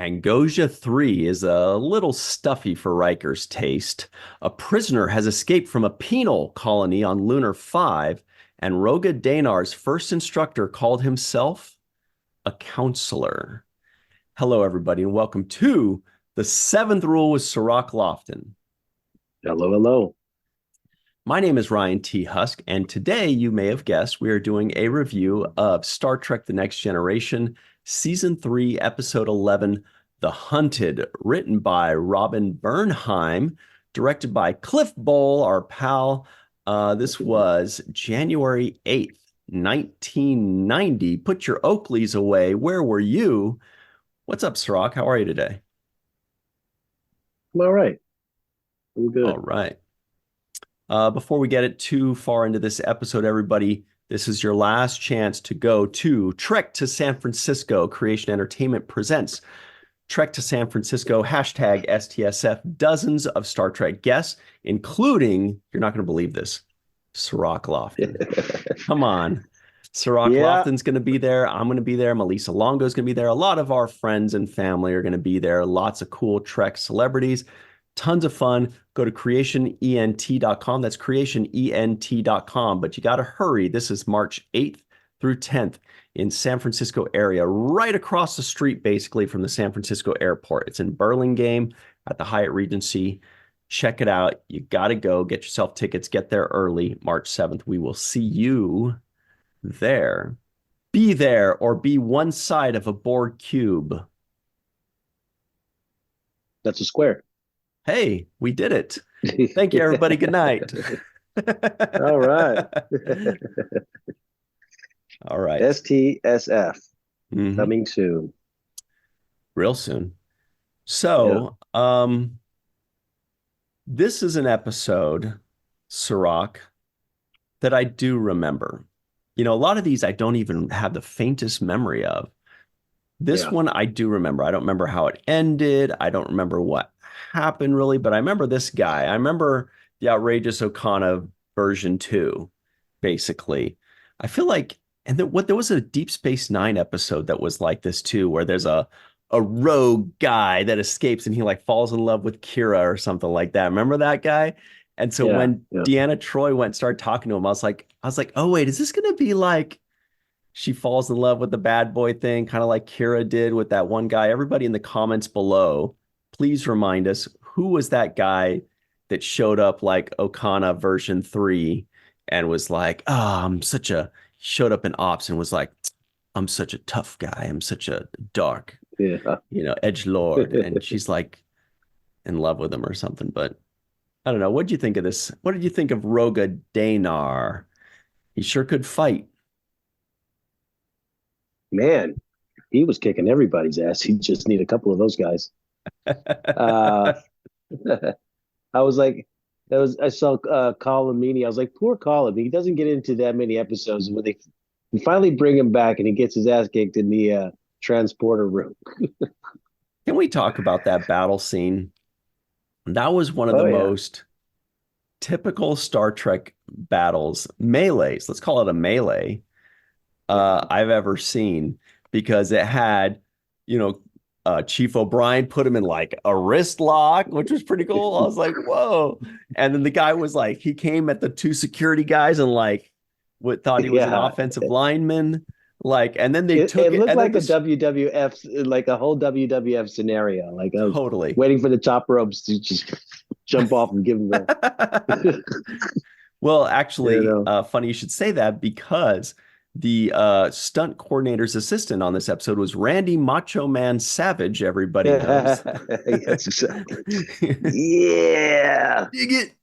Angosia 3 is a little stuffy for Riker's taste. A prisoner has escaped from a penal colony on Lunar 5, and Roga Danar's first instructor called himself a counselor. Hello, everybody, and welcome to The Seventh Rule with Cirroc Lofton. Hello, hello. My name is Ryan T. Husk, and today, you may have guessed, we are doing a review of Star Trek The Next Generation, Season 3, Episode 11, The Hunted, written by Robin Bernheim, directed by Cliff Bole, our pal. This was January 8th, 1990. Put your Oakleys away. Where were you? What's up, Cirroc? How are you today? I'm all right. I'm good. All right. Before we get it too far into this episode, everybody, this is your last chance to go to Trek to San Francisco. Creation Entertainment presents Trek to San Francisco, hashtag STSF, dozens of Star Trek guests, including, you're not going to believe this, Cirroc Lofton. Come on. Cirroc Lofton's going to be there. I'm going to be there. Melissa Longo's going to be there. A lot of our friends and family are going to be there. Lots of cool Trek celebrities. Tons of fun. Go to creationent.com. That's creationent.com. But you got to hurry. This is March 8th through 10th in San Francisco area, right across the street, basically, from the San Francisco airport. It's in Burlingame at the Hyatt Regency. Check it out. You got to go. Get yourself tickets. Get there early. March 7th. We will see you there. Be there or be one side of a Borg cube. That's a square. Hey, we did it. Thank you, everybody. Good night. All right. All right. STSF coming soon. Real soon. So, this is an episode, Cirroc, that I do remember. You know, a lot of these I don't even have the faintest memory of. This one I do remember. I don't remember how it ended. I don't remember what happened really, but I remember this guy. I remember the outrageous Okun version 2, basically. I feel like, and there was a Deep Space Nine episode that was like this too, where there's a rogue guy that escapes and he like falls in love with Kira or something like that. Remember that guy? And so when Deanna Troi started talking to him, I was like, oh wait, is this gonna be like she falls in love with the bad boy thing, kind of like Kira did with that one guy? Everybody in the comments below, please remind us, who was that guy that showed up like Okun version 3 and was like, showed up in Ops and was like, I'm such a tough guy. I'm such a dark, edgelord. And she's like in love with him or something. But I don't know. What did you think of this? What did you think of Roga Danar? He sure could fight. Man, he was kicking everybody's ass. He just need a couple of those guys. I was like, I saw Colin Meaney. I was like, poor Colin. He doesn't get into that many episodes. When they finally bring him back and he gets his ass kicked in the transporter room. Can we talk about that battle scene? That was one of the most typical Star Trek battles, melees, let's call it a melee, I've ever seen, because it had, Chief O'Brien put him in like a wrist lock, which was pretty cool. I was like, whoa. And then the guy was like, he came at the two security guys and like thought he was an offensive lineman. Like, and then it looked like a WWF, like a whole WWF scenario. Like I was totally waiting for the top ropes to just jump off and give him the. Well, actually, funny you should say that, because the stunt coordinator's assistant on this episode was Randy Macho Man Savage. Everybody knows. Yes, exactly. Yeah. Dig it.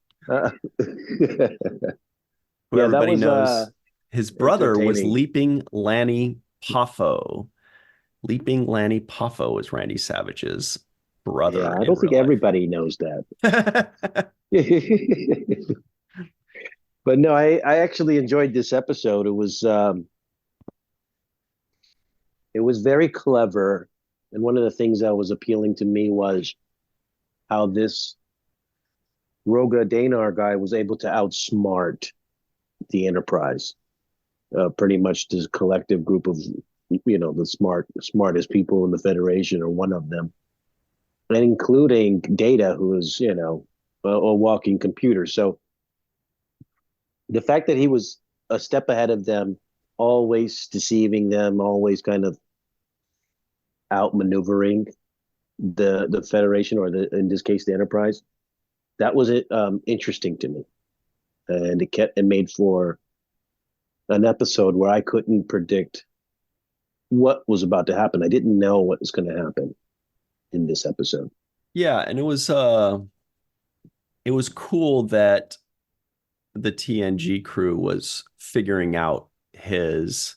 Who everybody knows. His brother was Leaping Lanny Poffo. Leaping Lanny Poffo was Randy Savage's brother. Yeah, I don't think everybody knows that. But no, I actually enjoyed this episode. It was very clever. And one of the things that was appealing to me was how this Roga Danar guy was able to outsmart the Enterprise. Pretty much this collective group of the smartest people in the Federation, or one of them, and including Data, who is a walking computer. So the fact that he was a step ahead of them, always deceiving them, always kind of outmaneuvering the Federation, or in this case the Enterprise, that was interesting to me, and it made for an episode where I couldn't predict what was about to happen. I didn't know what was going to happen in this episode. Yeah, and it was cool that the TNG crew was figuring out his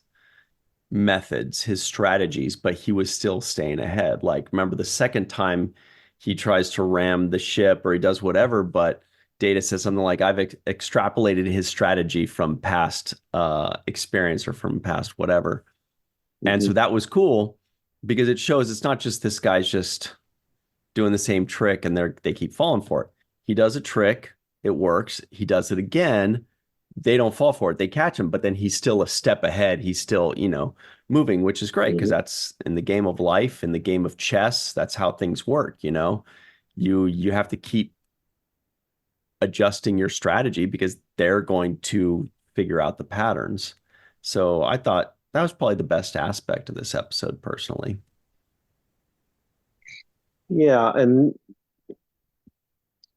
methods, his strategies, but he was still staying ahead. Like, remember the second time he tries to ram the ship or he does whatever, but Data says something like, I've extrapolated his strategy from past experience or from past whatever. And so that was cool because it shows it's not just this guy's just doing the same trick and they keep falling for it. He does a trick, it works. He does it again, they don't fall for it. They catch him, but then he's still a step ahead. He's still, moving, which is great because that's in the game of life, in the game of chess. That's how things work. You have to keep adjusting your strategy because they're going to figure out the patterns. So I thought that was probably the best aspect of this episode, personally. Yeah, and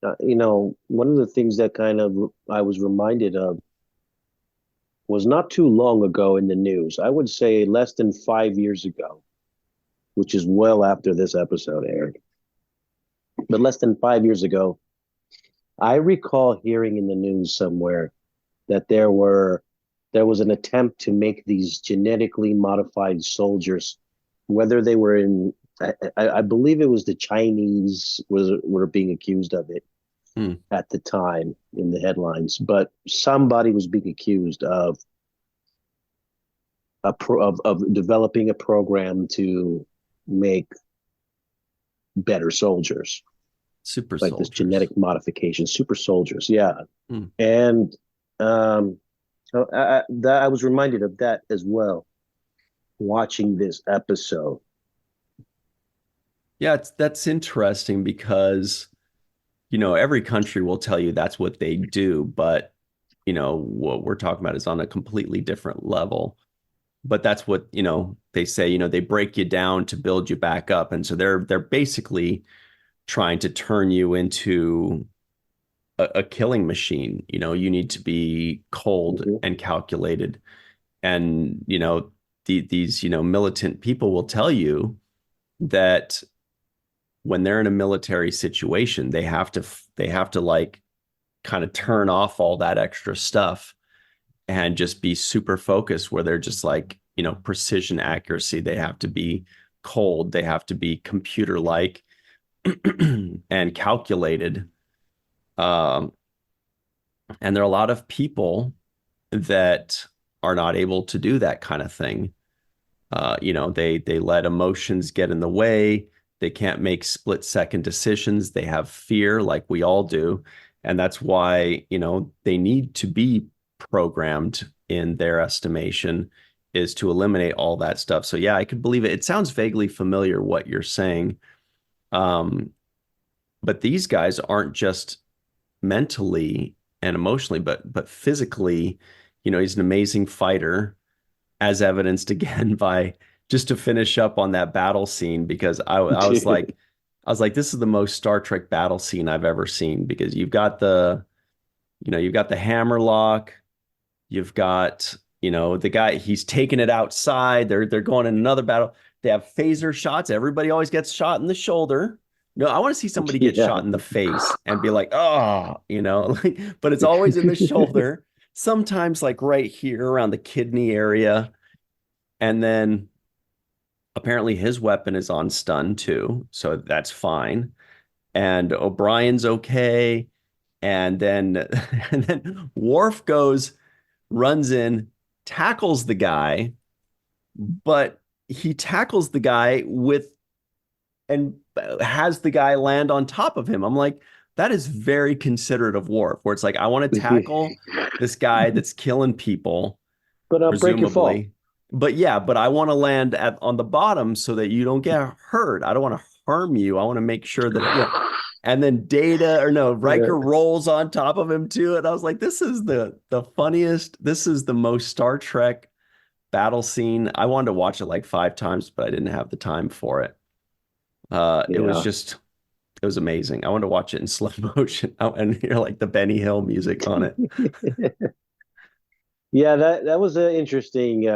one of the things that kind of I was reminded of was not too long ago in the news. I would say less than 5 years ago, which is well after this episode aired. But less than 5 years ago, I recall hearing in the news somewhere that there was an attempt to make these genetically modified soldiers, whether they were in, I believe it was the Chinese were being accused of it at the time in the headlines, but somebody was being accused of developing a program to make better soldiers, super like soldiers. This genetic modification, super soldiers. Yeah. And I was reminded of that as well watching this episode. Yeah, that's interesting because every country will tell you that's what they do, but what we're talking about is on a completely different level. But that's what they say, they break you down to build you back up, and so they're basically trying to turn you into a killing machine. You need to be cold and calculated, and these militant people will tell you that when they're in a military situation, they have to like kind of turn off all that extra stuff and just be super focused, where they're just like, precision accuracy. They have to be cold. They have to be computer-like and calculated. And there are a lot of people that are not able to do that kind of thing. They let emotions get in the way. They can't make split-second decisions. They have fear like we all do. And that's why, they need to be programmed, in their estimation, is to eliminate all that stuff. So yeah, I could believe it. It sounds vaguely familiar what you're saying. But these guys aren't just mentally and emotionally, but physically, he's an amazing fighter, as evidenced again by, just to finish up on that battle scene, because I was like, this is the most Star Trek battle scene I've ever seen, because you've got the hammerlock, you've got, the guy, he's taking it outside. They're going in another battle. They have phaser shots. Everybody always gets shot in the shoulder. No, I want to see somebody get shot in the face and be like, oh, but it's always in the shoulder. Sometimes like right here around the kidney area. And then apparently his weapon is on stun too, so that's fine. And O'Brien's okay. And then Worf runs in, tackles the guy, but he tackles the guy and has the guy land on top of him. I'm like, that is very considerate of Worf, where it's like, I want to tackle this guy that's killing people, but I'll break your fall. but yeah, but I want to land on the bottom so that you don't get hurt. I don't want to harm you. I want to make sure that, and then Data or no, Yeah. Riker rolls on top of him too. And I was like, this is the funniest. This is the most Star Trek battle scene. I wanted to watch it like 5 times, but I didn't have the time for it. It was Yeah. just, it was amazing. I wanted to watch it in slow motion and hear like the Benny Hill music on it. Yeah, that was an interesting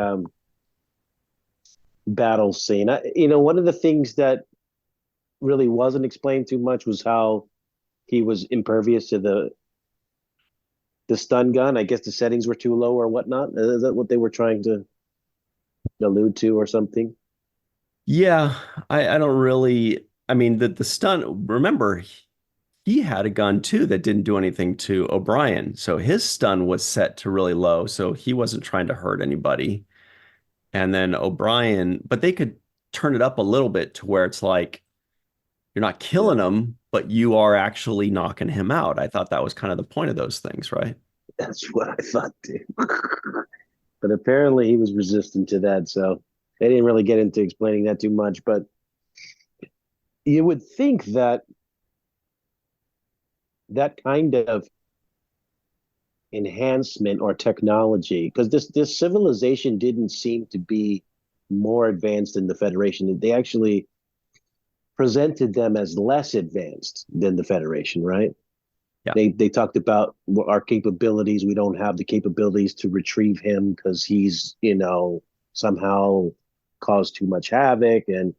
battle scene. One of the things that really wasn't explained too much was how he was impervious to the stun gun. I guess the settings were too low or whatnot. Is that what they were trying to allude to or something? Yeah, I don't really. I mean, the stun. Remember, he had a gun too that didn't do anything to O'Brien, so his stun was set to really low, so he wasn't trying to hurt anybody. And then O'Brien, but they could turn it up a little bit to where it's like you're not killing Yeah, him, but you are actually knocking him out. I thought that was kind of the point of those things, right? that's what I thought too. But apparently he was resistant to that, so they didn't really get into explaining that too much. But you would think that that kind of enhancement or technology, because this civilization didn't seem to be more advanced than the Federation. They actually presented them as less advanced than the Federation, right? Yeah. They talked about our capabilities. We don't have the capabilities to retrieve him because he's, somehow caused too much havoc, and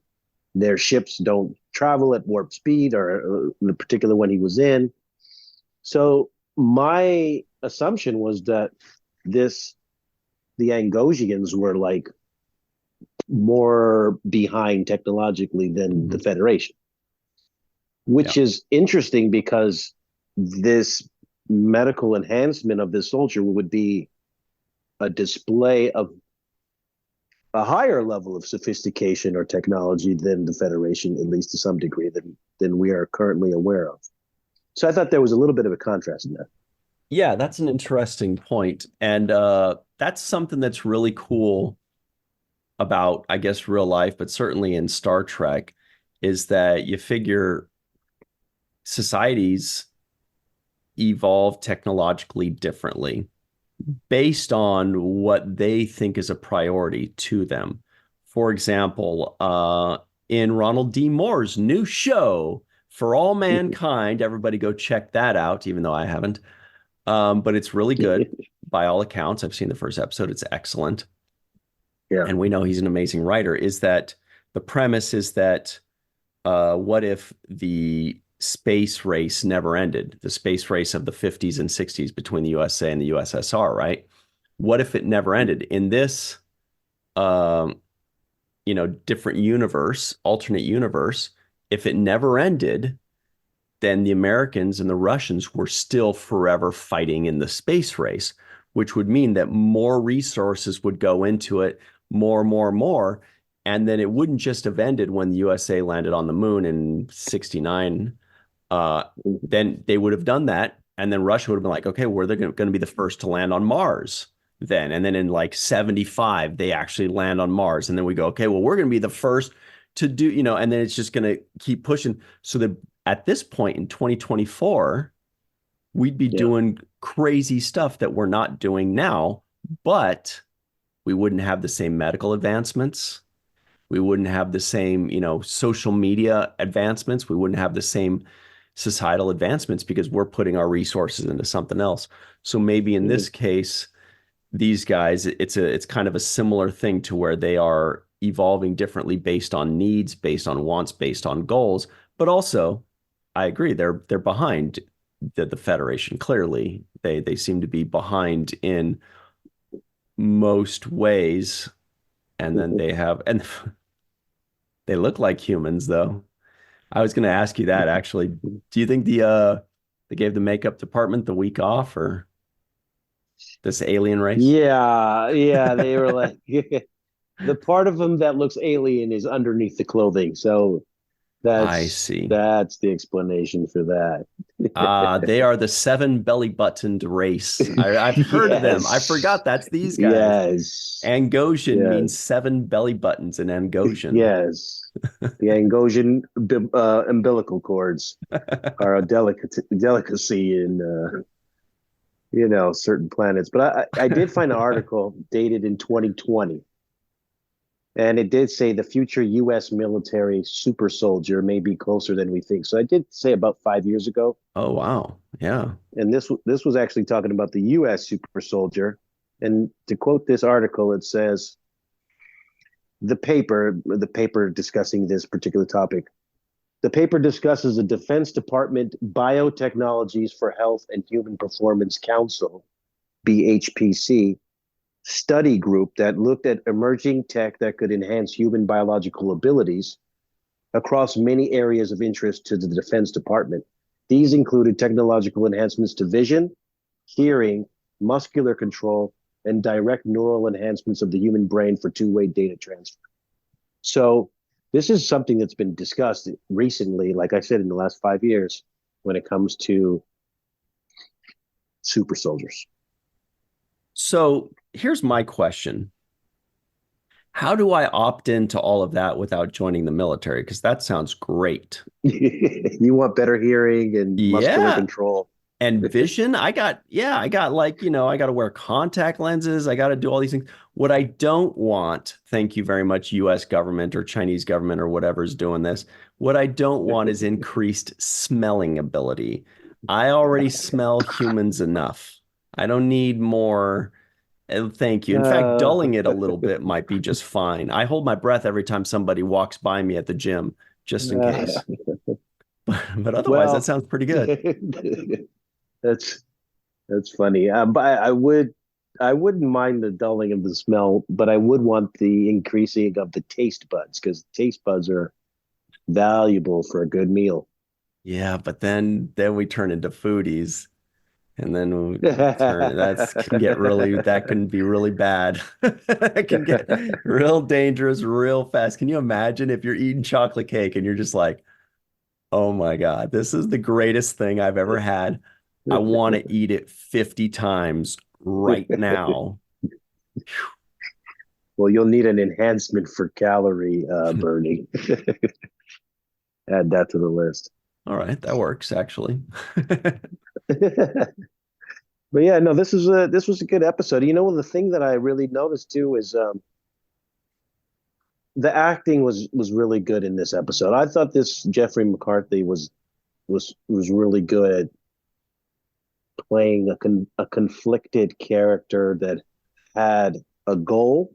their ships don't travel at warp speed, or the particular one he was in. So my assumption was that this the Angosians were like more behind technologically than the Mhm. Federation, Yeah. which is interesting because this medical enhancement of this soldier would be a display of a higher level of sophistication or technology than the Federation, at least to some degree, than we are currently aware of. So I thought there was a little bit of a contrast in that. Yeah, that's an interesting point. And that's something that's really cool about, I guess, real life, but certainly in Star Trek, is that you figure societies evolve technologically differently based on what they think is a priority to them. For example, in Ronald D. Moore's new show, For All Mankind, everybody go check that out, even though I haven't. But it's really good by all accounts. I've seen the first episode, it's excellent. Yeah. And we know he's an amazing writer. Is that the premise is that what if the space race never ended? The space race of the 50s and 60s between the USA and the USSR, right? What if it never ended? In this, um, different universe, alternate universe, if it never ended, then the Americans and the Russians were still forever fighting in the space race, which would mean that more resources would go into it, more. And then it wouldn't just have ended when the USA landed on the moon in 69. Then they would have done that. And then Russia would have been like, okay, we're going to be the first to land on Mars then. And then in like 75, they actually land on Mars. And then we go, okay, well, we're going to be the first to do, and then it's just going to keep pushing. So that at this point in 2024, we'd be Yeah. doing crazy stuff that we're not doing now, but we wouldn't have the same medical advancements. We wouldn't have the same, social media advancements. We wouldn't have the same societal advancements because we're putting our resources into something else. So maybe in Mm-hmm. this case, these guys, it's kind of a similar thing to where they are evolving differently based on needs, based on wants, based on goals. But also, I agree, they're behind the Federation. Clearly, they seem to be behind in most ways. And then they have, and they look like humans, though. I was going to ask you that actually. Do you think they gave the makeup department the week off or this alien race? Yeah, yeah, they were like the part of him that looks alien is underneath the clothing. So I see. That's the explanation for that. They are the seven belly buttoned race. I've heard of them. I Yes. forgot that's these guys. Yes. Angosian means Yes. seven belly buttons in Angosian. Yes. The Angosian umbilical cords are a delicacy in certain planets. But I did find an article dated in 2020, and it did say the future U.S. military super soldier may be closer than we think. So I did say about 5 years ago, Oh, wow. Yeah. and this was actually talking about the U.S. super soldier. And to quote this article, it says the paper discussing this particular topic. The paper discusses the Defense Department Biotechnologies for Health and Human Performance Council, BHPC, study group that looked at emerging tech that could enhance human biological abilities across many areas of interest to the Defense Department. These included technological enhancements to vision, hearing, muscular control, and direct neural enhancements of the human brain for two-way data transfer. So this is something that's been discussed recently, like I said, in the last 5 years, when it comes to super soldiers. So here's my question. How do I opt into all of that without joining the military? Because that sounds great. You want better hearing and muscular Yeah. control. And vision, I got like, I got to wear contact lenses. I got to do all these things. What I don't want, thank you very much, US government or Chinese government or whatever's doing this. What I don't want is increased smelling ability. I already smell humans enough. I don't need more. Thank you. In fact, Uh, dulling it a little bit might be just fine. I hold my breath every time somebody walks by me at the gym, just in case. But otherwise, that well, sounds pretty good. that's that's funny. But I wouldn't mind the dulling of the smell, but I would want the increasing of the taste buds because taste buds are valuable for a good meal. Yeah, but then we turn into foodies, and then we turn that can be really bad. It can get real dangerous real fast. Can you imagine if you're eating chocolate cake and you're just like, "Oh my God, this is the greatest thing I've ever had. I want to eat it 50 times right now." Well, you'll need an enhancement for calorie burning. Add that to the list. All right, that works actually. But yeah, no, this was a good episode. The thing that I really noticed too is the acting was really good in this episode. I thought this Jeffrey McCarthy was really good at playing a conflicted character that had a goal,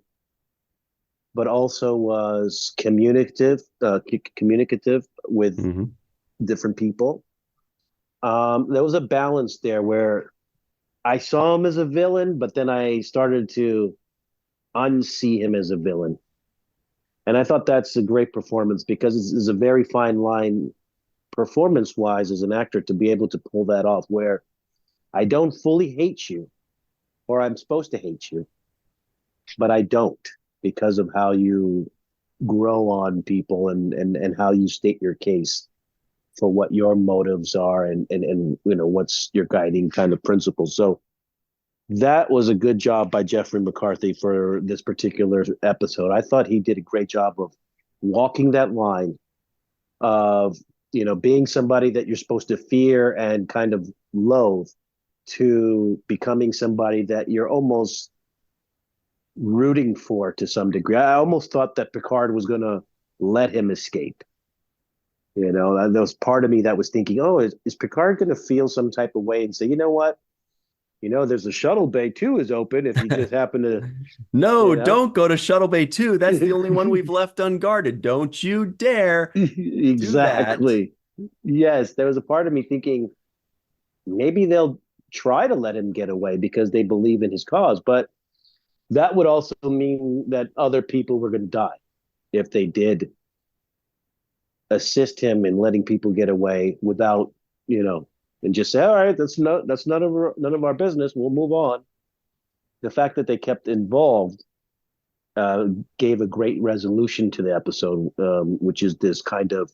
but also was communicative with Mhm. different people. There was a balance there where I saw him as a villain, but then I started to unsee him as a villain. And I thought that's a great performance because it's a very fine line performance wise as an actor to be able to pull that off where I don't fully hate you or I'm supposed to hate you, but I don't because of how you grow on people and how you state your case for what your motives are and what's your guiding kind of principles. So that was a good job by Jeffrey McCarthy for this particular episode. I thought he did a great job of walking that line of being somebody that you're supposed to fear and kind of loathe to becoming somebody that you're almost rooting for to some degree. I almost thought that Picard was going to let him escape. There was part of me that was thinking, oh, is Picard going to feel some type of way and say, you know what? There's a shuttle bay 2 is open if you just happen to, No, you know. don't go to Shuttle Bay 2. That's the only one we've left unguarded. Don't you dare do that. Exactly. Yes, there was a part of me thinking maybe they'll try to let him get away because they believe in his cause, but that would also mean that other people were going to die if they did assist him in letting people get away without, and just say, all right, that's none of our business. We'll move on. The fact that they kept involved uh, gave a great resolution to the episode, which is this kind of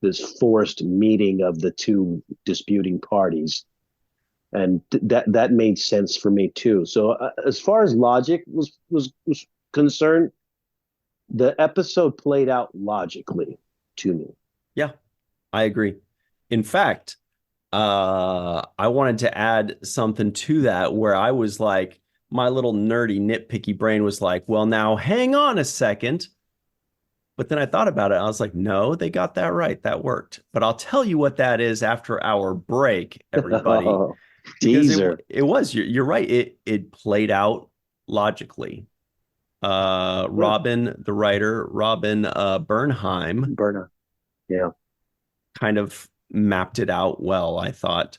this forced meeting of the two disputing parties, and that made sense for me too. So as far as logic was concerned, the episode played out logically to me. Yeah, I agree. In fact, I wanted to add something to that where I was like, my little nerdy nitpicky brain was like, well, now hang on a second. But then I thought about it. I was like, no, they got that right. That worked. But I'll tell you what that is after our break, everybody. Oh, Because teaser. it was, you're right. It played out logically. Robin, the writer, Robin Bernheim, Burner. Yeah. kind of mapped it out well, I thought.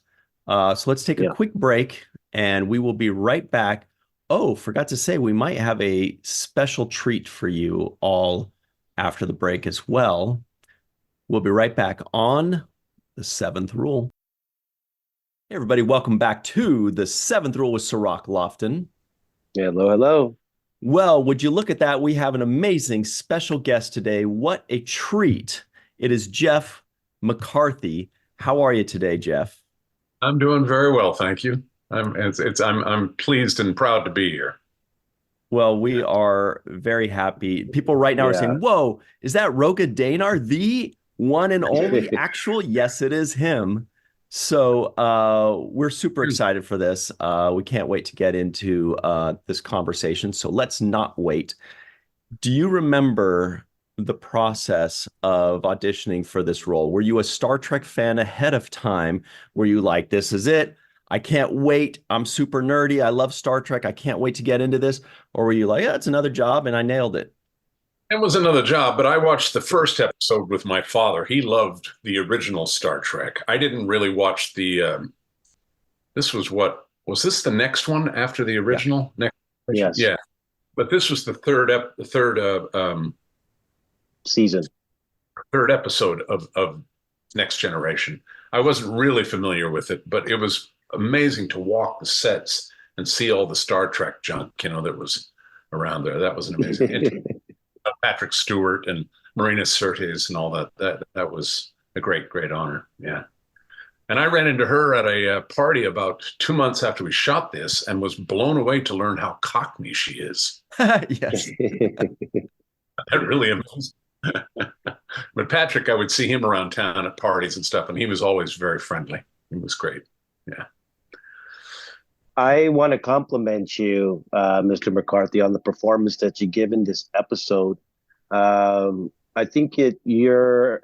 So let's take a Yeah. quick break and we will be right back. Oh, forgot to say, we might have a special treat for you all after the break as well. We'll be right back on The Seventh Rule. Hey, everybody, welcome back to The Seventh Rule with Cirroc Lofton. Hello, hello. Well, would you look at that? We have an amazing special guest today. What a treat. It is Jeff McCarthy. How are you today, Jeff? I'm doing very well, thank you. I'm pleased and proud to be here. Well, we are very happy. People right now are saying, whoa, is that Roga Danar, the one and only actual? Yes, it is him. So we're super excited for this. We can't wait to get into this conversation. So let's not wait. Do you remember the process of auditioning for this role? Were you a Star Trek fan ahead of time? Were you like, this is it? I can't wait. I'm super nerdy. I love Star Trek. I can't wait to get into this. Or were you like, yeah, it's another job and I nailed it? It was another job, but I watched the first episode with my father. He loved the original Star Trek. I didn't really watch the, this was this the next one after the original? Yeah. Yes. Yeah. But this was the third season. Third episode of Next Generation. I wasn't really familiar with it, but it was amazing to walk the sets and see all the Star Trek junk, that was around there. That was an amazing. Patrick Stewart and Marina Sirtis and all that. That was a great honor. Yeah. And I ran into her at a party about 2 months after we shot this and was blown away to learn how Cockney she is. Yes. That really amazed. But Patrick, I would see him around town at parties and stuff, and he was always very friendly. He was great. Yeah. I want to compliment you, Mr. McCarthy, on the performance that you give in this episode. I think your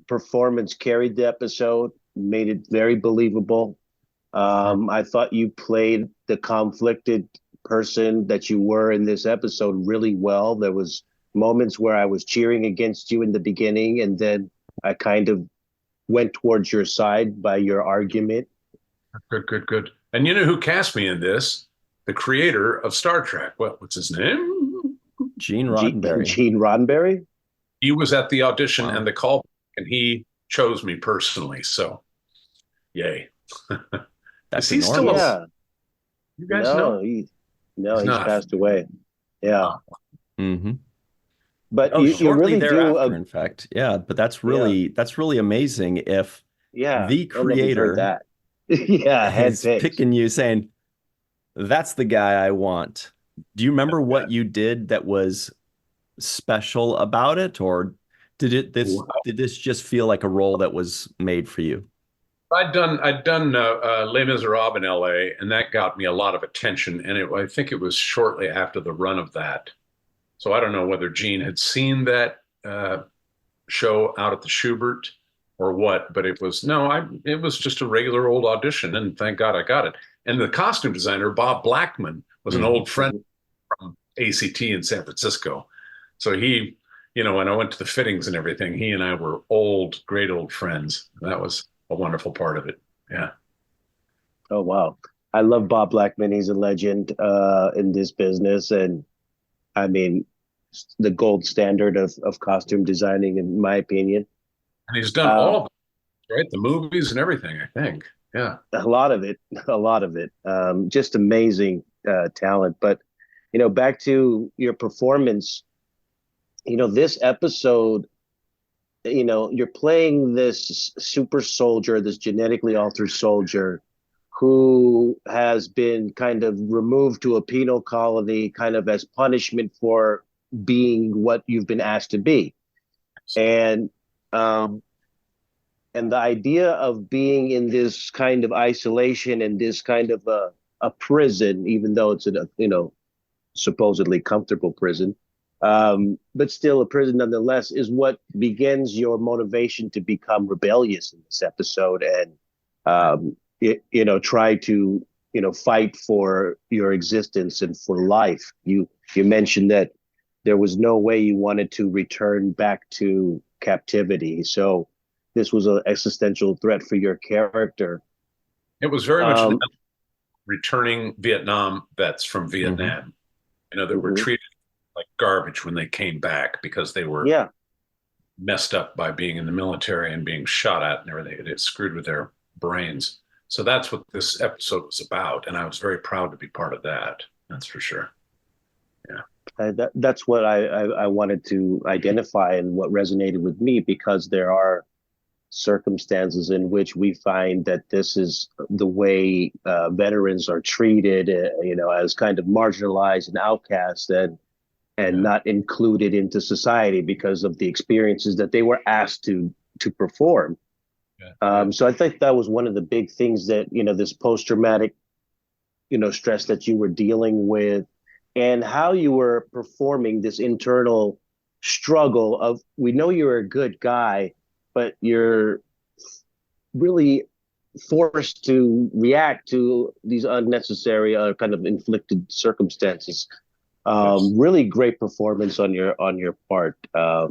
performance carried the episode, made it very believable. I thought you played the conflicted person that you were in this episode really well. There was moments where I was cheering against you in the beginning, and then I kind of went towards your side by your argument. Good. And you know who cast me in this? The creator of Star Trek. What's his name? Gene Roddenberry. Gene Roddenberry? He was at the audition and the call, and he chose me personally. So, yay. That's Is he still yeah. You guys know? He's passed away. Yeah. Mm-hmm. But you really thereafter, in fact. Yeah, but that's really amazing if the creator that. Is picking you, saying, that's the guy I want. Do you remember what you did that was special about it, or did this just feel like a role that was made for you? I'd done Les Miserables in L.A., and that got me a lot of attention, and I think it was shortly after the run of that. So I don't know whether Gene had seen that show out at the Schubert or what, but it was just a regular old audition, and thank God I got it. And the costume designer, Bob Blackmon, was an old friend from ACT in San Francisco. So he, when I went to the fittings and everything, he and I were great old friends. That was a wonderful part of it. Yeah. Oh, wow. I love Bob Blackmon. He's a legend in this business. And I mean, the gold standard of costume designing, in my opinion. And he's done all of it, right? The movies and everything, I think. Yeah. A lot of it. Just amazing talent. But, back to your performance, this episode, you're playing this super soldier, this genetically altered soldier who has been kind of removed to a penal colony kind of as punishment for being what you've been asked to be. And the idea of being in this kind of isolation and this kind of a prison, even though it's a supposedly comfortable prison, but still a prison nonetheless, is what begins your motivation to become rebellious in this episode and try to fight for your existence and for life. You mentioned that there was no way you wanted to return back to captivity, so this was an existential threat for your character. It was very much returning Vietnam vets from Vietnam, that were treated like garbage when they came back because they were messed up by being in the military and being shot at and everything. It screwed with their brains. So that's what this episode was about, and I was very proud to be part of that. That's for sure. Yeah, that's what I wanted to identify and what resonated with me, because there are circumstances in which we find that this is the way veterans are treated, as kind of marginalized and outcast and not included into society because of the experiences that they were asked to perform. So I think that was one of the big things that, this post-traumatic, stress that you were dealing with, and how you were performing this internal struggle of, we know you're a good guy, but you're really forced to react to these unnecessary kind of inflicted circumstances. Really great performance on your part. I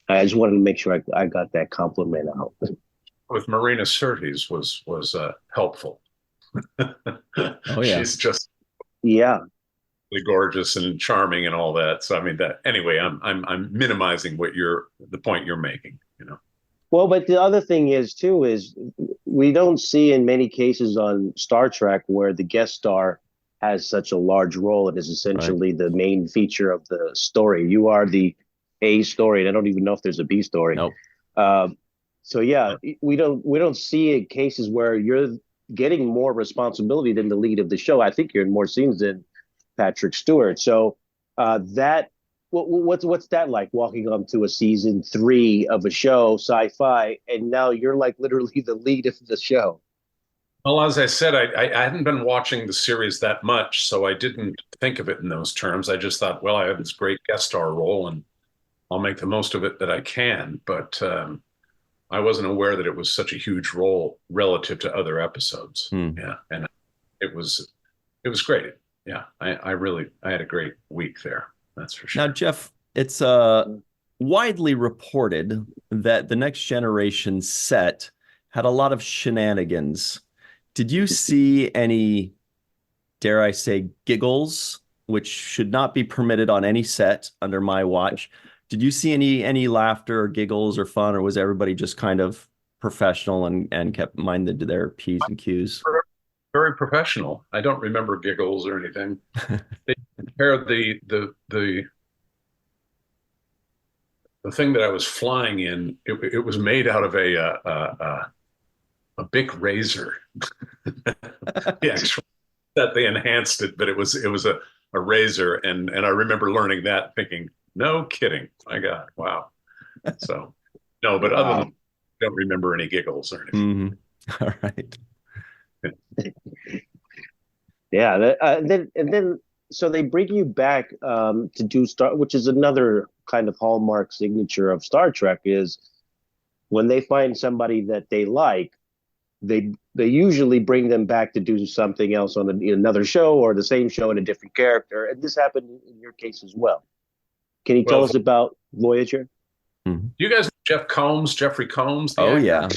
just wanted to make sure I got that compliment out. With Marina Sirtis was helpful. Oh yeah, she's just gorgeous and charming and all that. So I mean that anyway. I'm minimizing the point you're making. Well, but the other thing is we don't see in many cases on Star Trek where the guest star has such a large role and is essentially the main feature of the story. You are the A story, and I don't even know if there's a B story. Nope. So yeah, we don't see cases where you're getting more responsibility than the lead of the show. I think you're in more scenes than Patrick Stewart. So what's that like, walking onto a season 3 of a show, sci-fi, and now you're like literally the lead of the show? Well, as I said, I hadn't been watching the series that much, so I didn't think of it in those terms. I just thought, well, I have this great guest star role, and I'll make the most of it that I can. But I wasn't aware that it was such a huge role relative to other episodes. Yeah, and it was great. Yeah, I had a great week there. That's for sure. Now, Jeff, it's widely reported that the Next Generation set had a lot of shenanigans. Did you see any, dare I say, giggles, which should not be permitted on any set under my watch? Did you see any laughter or giggles or fun, or was everybody just kind of professional and kept minded to their P's and Q's? Very professional. I don't remember giggles or anything. They compared the thing that I was flying in. It was made out of a big razor. That they enhanced it, but it was a razor, and I remember learning that, thinking, no kidding, my God, wow. So no, but other than, I don't remember any giggles or anything. All right. Yeah, then so they bring you back to do which is another kind of hallmark signature of Star Trek, is when they find somebody that they like, they usually bring them back to do something else on another show, or the same show in a different character. And this happened in your case as well. Can you tell us about Voyager? Do you guys know Jeffrey Combs? Oh, yeah.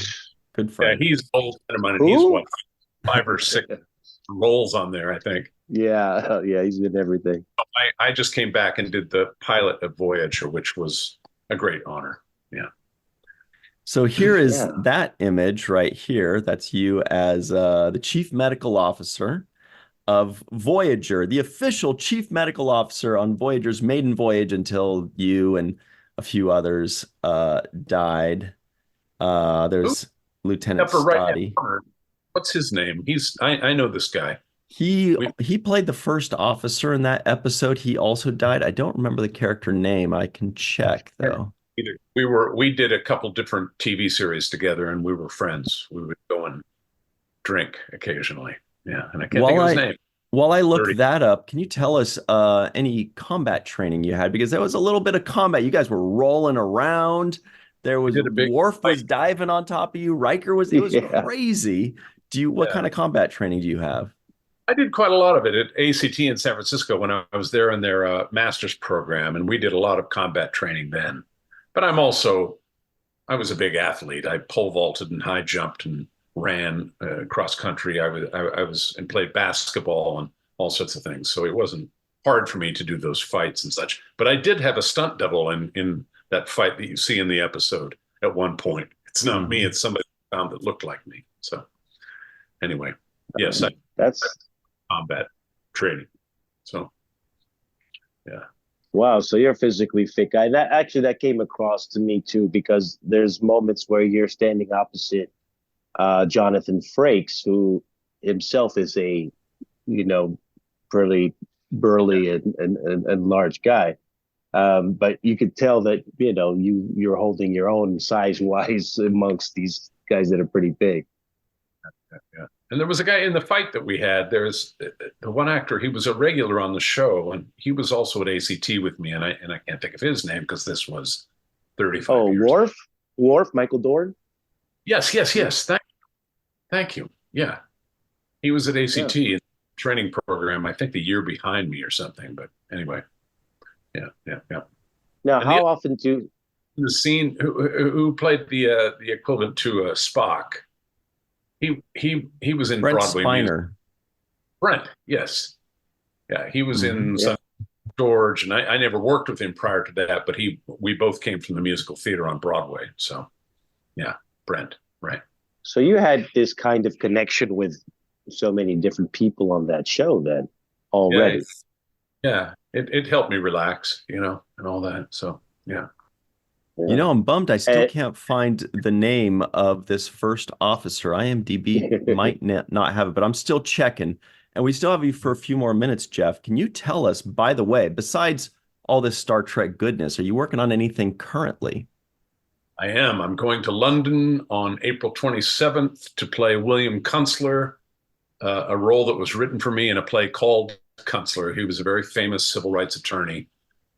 Good friend. Yeah, he's old friend of mine, and he's what, 5 or 6 roles on there, I think. Yeah, he's in everything. I just came back and did the pilot of Voyager, which was a great honor. Yeah. So here is that image right here. That's you as the chief medical officer of Voyager, the official chief medical officer on Voyager's maiden voyage until you and a few others died. Who? There's Lieutenant Upper right hand Stoddy. corner. What's his name? I know this guy. He played the first officer in that episode. He also died. I don't remember the character name. I can check though. We did a couple different TV series together, and we were friends. We would go and drink occasionally. Yeah, and I can't think of his name. While I look 30. that up, can you tell us any combat training you had? Because there was a little bit of combat. You guys were rolling around. There was Worf was diving on top of you. Riker was it was crazy. What kind of combat training do you have? I did quite a lot of it at ACT in San Francisco when I was there in their master's program, and we did a lot of combat training then. But I was a big athlete. I pole vaulted and high jumped and ran cross country. I was and played basketball and all sorts of things. So it wasn't hard for me to do those fights and such. But I did have a stunt double in that fight that you see in the episode at one point. It's not me. It's somebody found that looked like me. So anyway, yes, that's combat training. So yeah. Wow, so you're a physically fit guy. That came across to me too, because there's moments where you're standing opposite Jonathan Frakes, who himself is a, pretty burly and large guy. But you could tell that, you're holding your own size-wise amongst these guys that are pretty big. Yeah. And there was a guy in the fight that we had. There's the one actor, he was a regular on the show, and he was also at ACT with me, and I can't think of his name because this was 35 years ago. Worf, Michael Dorn? Yes. Thank you. Yeah. He was at ACT training program, I think the year behind me or something, but anyway. Yeah. Now, how often do the scene who played the equivalent to Spock? He was in Brent Broadway Spiner. music. Brent, yes. Yeah, he was in George, and I never worked with him prior to that, but we both came from the musical theater on Broadway. So yeah, Brent, right. So you had this kind of connection with so many different people on that show then already. Yeah. It helped me relax, and all that. So yeah. I'm bummed I still can't find the name of this first officer. IMDb might not have it, but I'm still checking. And we still have you for a few more minutes, Jeff. Can you tell us, by the way, besides all this Star Trek goodness, are you working on anything currently? I am. I'm going to London on April 27th to play William Kunstler, a role that was written for me in a play called Kunstler. He was a very famous civil rights attorney.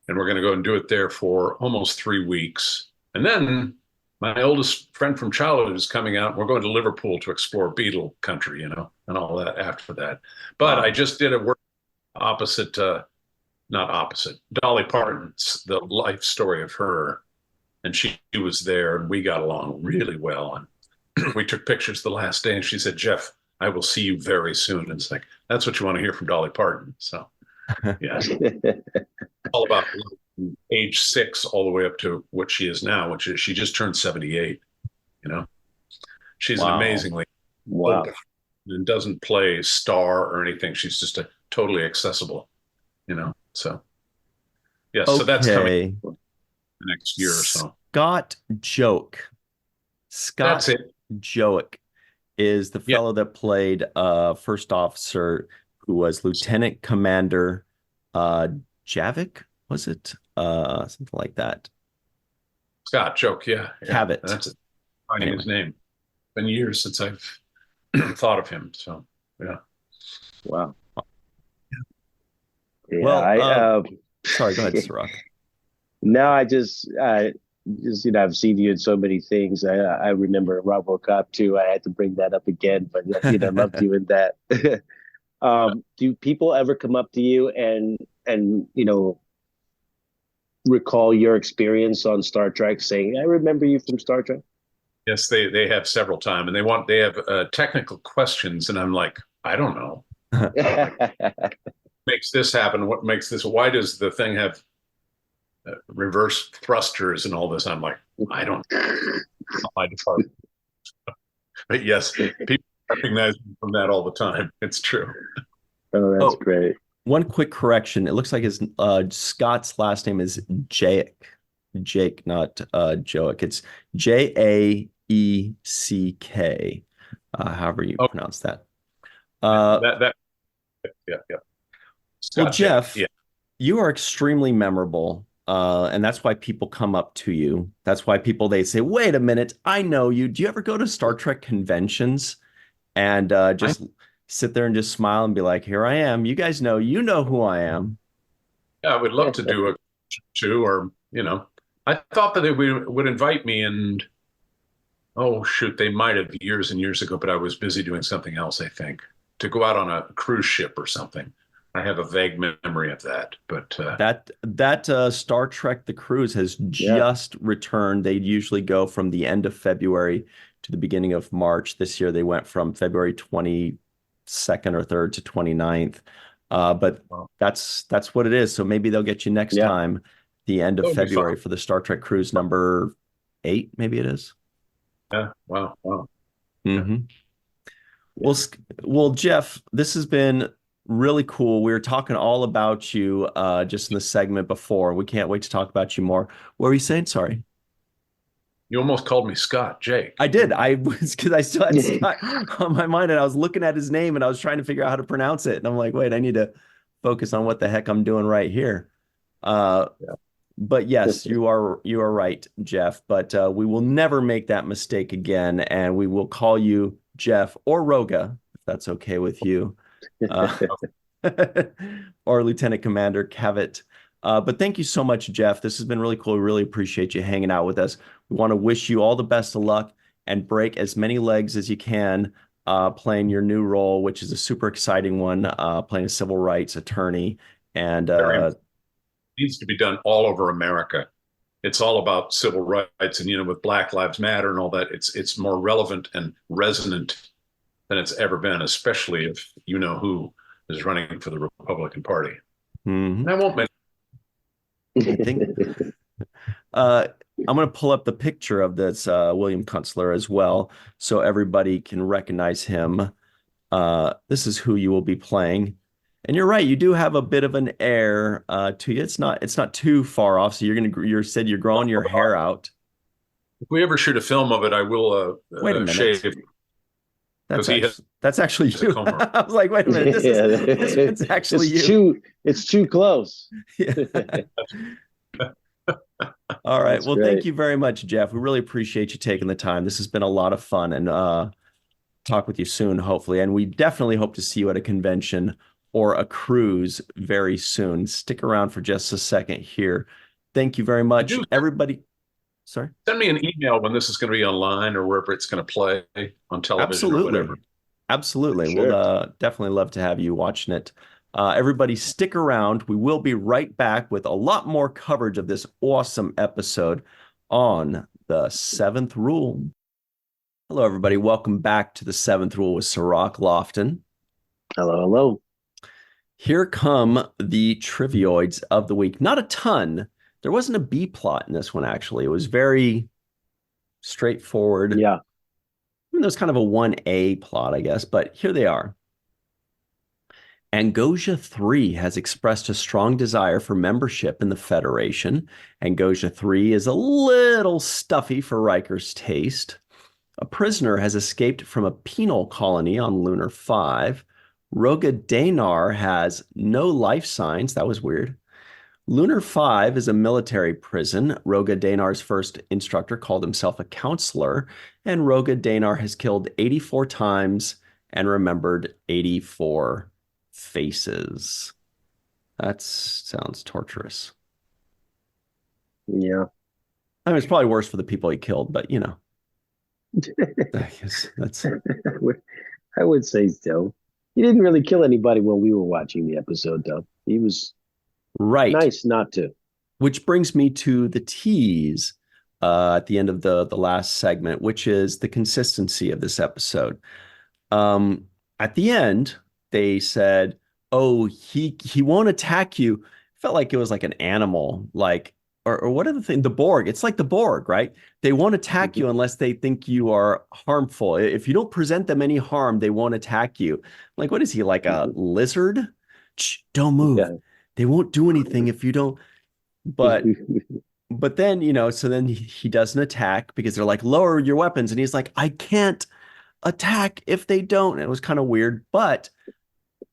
And we're going to go and do it there for almost 3 weeks. And then my oldest friend from childhood is coming out. We're going to Liverpool to explore Beatle country, and all that after that. But I just did a work opposite, not opposite, Dolly Parton's, the life story of her. And she was there, and we got along really well. And we took pictures the last day, and she said, "Jeff, I will see you very soon." And it's like, that's what you want to hear from Dolly Parton. So yeah. All about age 6 all the way up to what she is now, which is she just turned 78. She's an amazingly and doesn't play star or anything. She's just a totally accessible, So yeah, so that's coming the next year or so. Scott Joek is the fellow that played first officer who was Lieutenant Commander Javik, was it? Something like that. Scott Joek, yeah. Cavett. That's finding his name. It's been years since I've thought of him. So yeah. Wow. Yeah. Well, sorry, go ahead, Cirroc. No, I just I've seen you in so many things. I remember RoboCop too. I had to bring that up again, but I loved you in that. Do people ever come up to you and recall your experience on Star Trek, saying, "I remember you from Star Trek"? Yes, they have several times, and they have technical questions, and I'm like, I don't know. What makes this happen? What makes this? Why does the thing have reverse thrusters and all this? I'm like, I don't know. My department. But yes, people recognize me from that all the time. It's true. Oh, that's great. One quick correction. It looks like his Scott's last name is Jayek. Jake, not Joick. It's Jaeck. However you pronounce that. Yeah. Well, Scott Jeff, yeah. you are extremely memorable. And that's why people come up to you. That's why they say, wait a minute, I know you. Do you ever go to Star Trek conventions and just sit there and just smile and be like, here I am. You guys know, who I am. Yeah, I would love to do a two, or I thought that they would invite me, and oh shoot, they might have years and years ago, but I was busy doing something else, I think, to go out on a cruise ship or something. I have a vague memory of that, but that Star Trek The Cruise has just returned. They usually go from the end of February to the beginning of March. This year they went from February 22nd or 3rd to 29th. But that's what it is. So maybe they'll get you next time, the end of February, for the Star Trek Cruise number 8, maybe it is. Yeah. Wow. Mm-hmm. Well, Jeff, this has been really cool. We were talking all about you just in the segment before. We can't wait to talk about you more. What were you saying? Sorry. You almost called me Scott, Jake. I did. I was, because I still had Scott on my mind, and I was looking at his name and I was trying to figure out how to pronounce it. And I'm like, wait, I need to focus on what the heck I'm doing right here. But yes, you are right, Jeff. But we will never make that mistake again, and we will call you Jeff or Roga, if that's okay with you. Or Lieutenant Commander Cavett. But thank you so much, Jeff. This has been really cool. We really appreciate you hanging out with us. We want to wish you all the best of luck and break as many legs as you can playing your new role, which is a super exciting one, playing a civil rights attorney. And needs to be done all over America. It's all about civil rights, and with Black Lives Matter and all that, it's more relevant and resonant than it's ever been, especially if you know who is running for the Republican Party. Mm-hmm. I won't mention. I think I'm going to pull up the picture of this William Kunstler as well, so everybody can recognize him. This is who you will be playing, and you're right. You do have a bit of an air to you. It's not too far off. So you said you're growing your hair out. If we ever shoot a film of it, I will wait a minute. shave. That's actually you. I was like, wait a minute. It's actually you. It's too close. All right. Well, thank you very much, Jeff. We really appreciate you taking the time. This has been a lot of fun, and talk with you soon, hopefully. And we definitely hope to see you at a convention or a cruise very soon. Stick around for just a second here. Thank you very much, everybody. Sorry. Send me an email when this is going to be online or wherever it's going to play on television or whatever. Absolutely. Sure. We'll definitely love to have you watching it. Everybody stick around. We will be right back with a lot more coverage of this awesome episode on The Seventh Rule. Hello, everybody. Welcome back to The Seventh Rule with Cirroc Lofton. Hello. Here come the trivioids of the week. Not a ton. There wasn't a B plot in this one, actually. It was very straightforward. Yeah. There's kind of a 1A plot, I guess, but here they are. Angosia 3 has expressed a strong desire for membership in the Federation. Angosia 3 is a little stuffy for Riker's taste. A prisoner has escaped from a penal colony on Lunar 5. Roga Danar has no life signs. That was weird. Lunar 5 is a military prison. Roga Danar's first instructor called himself a counselor, and Roga Danar has killed 84 times and remembered 84 faces. That sounds torturous. Yeah. I mean, it's probably worse for the people he killed, but I guess that's... I would say so. He didn't really kill anybody when we were watching the episode, though. He was... Right. Nice not to. Which brings me to the tease at the end of the last segment, which is the consistency of this episode. At the end, they said, "Oh, he won't attack you." Felt like it was like an animal, like or what are the thing? The Borg. It's like the Borg, right? They won't attack you unless they think you are harmful. If you don't present them any harm, they won't attack you. Like, what is he, like a lizard? Shh, don't move. Yeah. They won't do anything if you don't. But But then, so then he doesn't attack because they're like, lower your weapons. And he's like, I can't attack if they don't. And it was kind of weird. But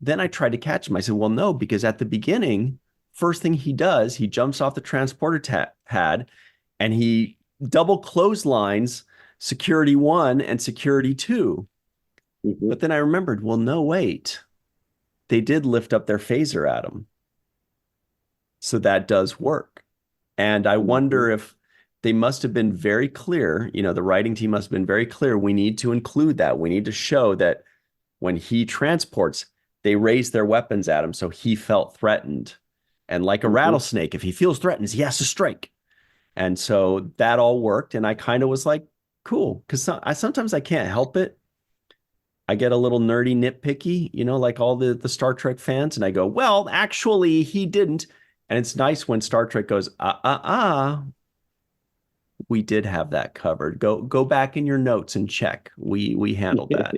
then I tried to catch him. I said, well, no, because at the beginning, first thing he does, he jumps off the transporter pad and he double clotheslines security 1 and security 2. Mhm. But then I remembered, well, no, wait. They did lift up their phaser at him. So that does work. And I wonder if they must have been very clear, the writing team must have been very clear. We need to include that. We need to show that when he transports, they raise their weapons at him. So he felt threatened. And like a rattlesnake, if he feels threatened, he has to strike. And so that all worked. And I kind of was like, cool. Because sometimes I can't help it. I get a little nerdy nitpicky, like all the Star Trek fans. And I go, well, actually, he didn't. And it's nice when Star Trek goes, we did have that covered. Go back in your notes and check. We handled that.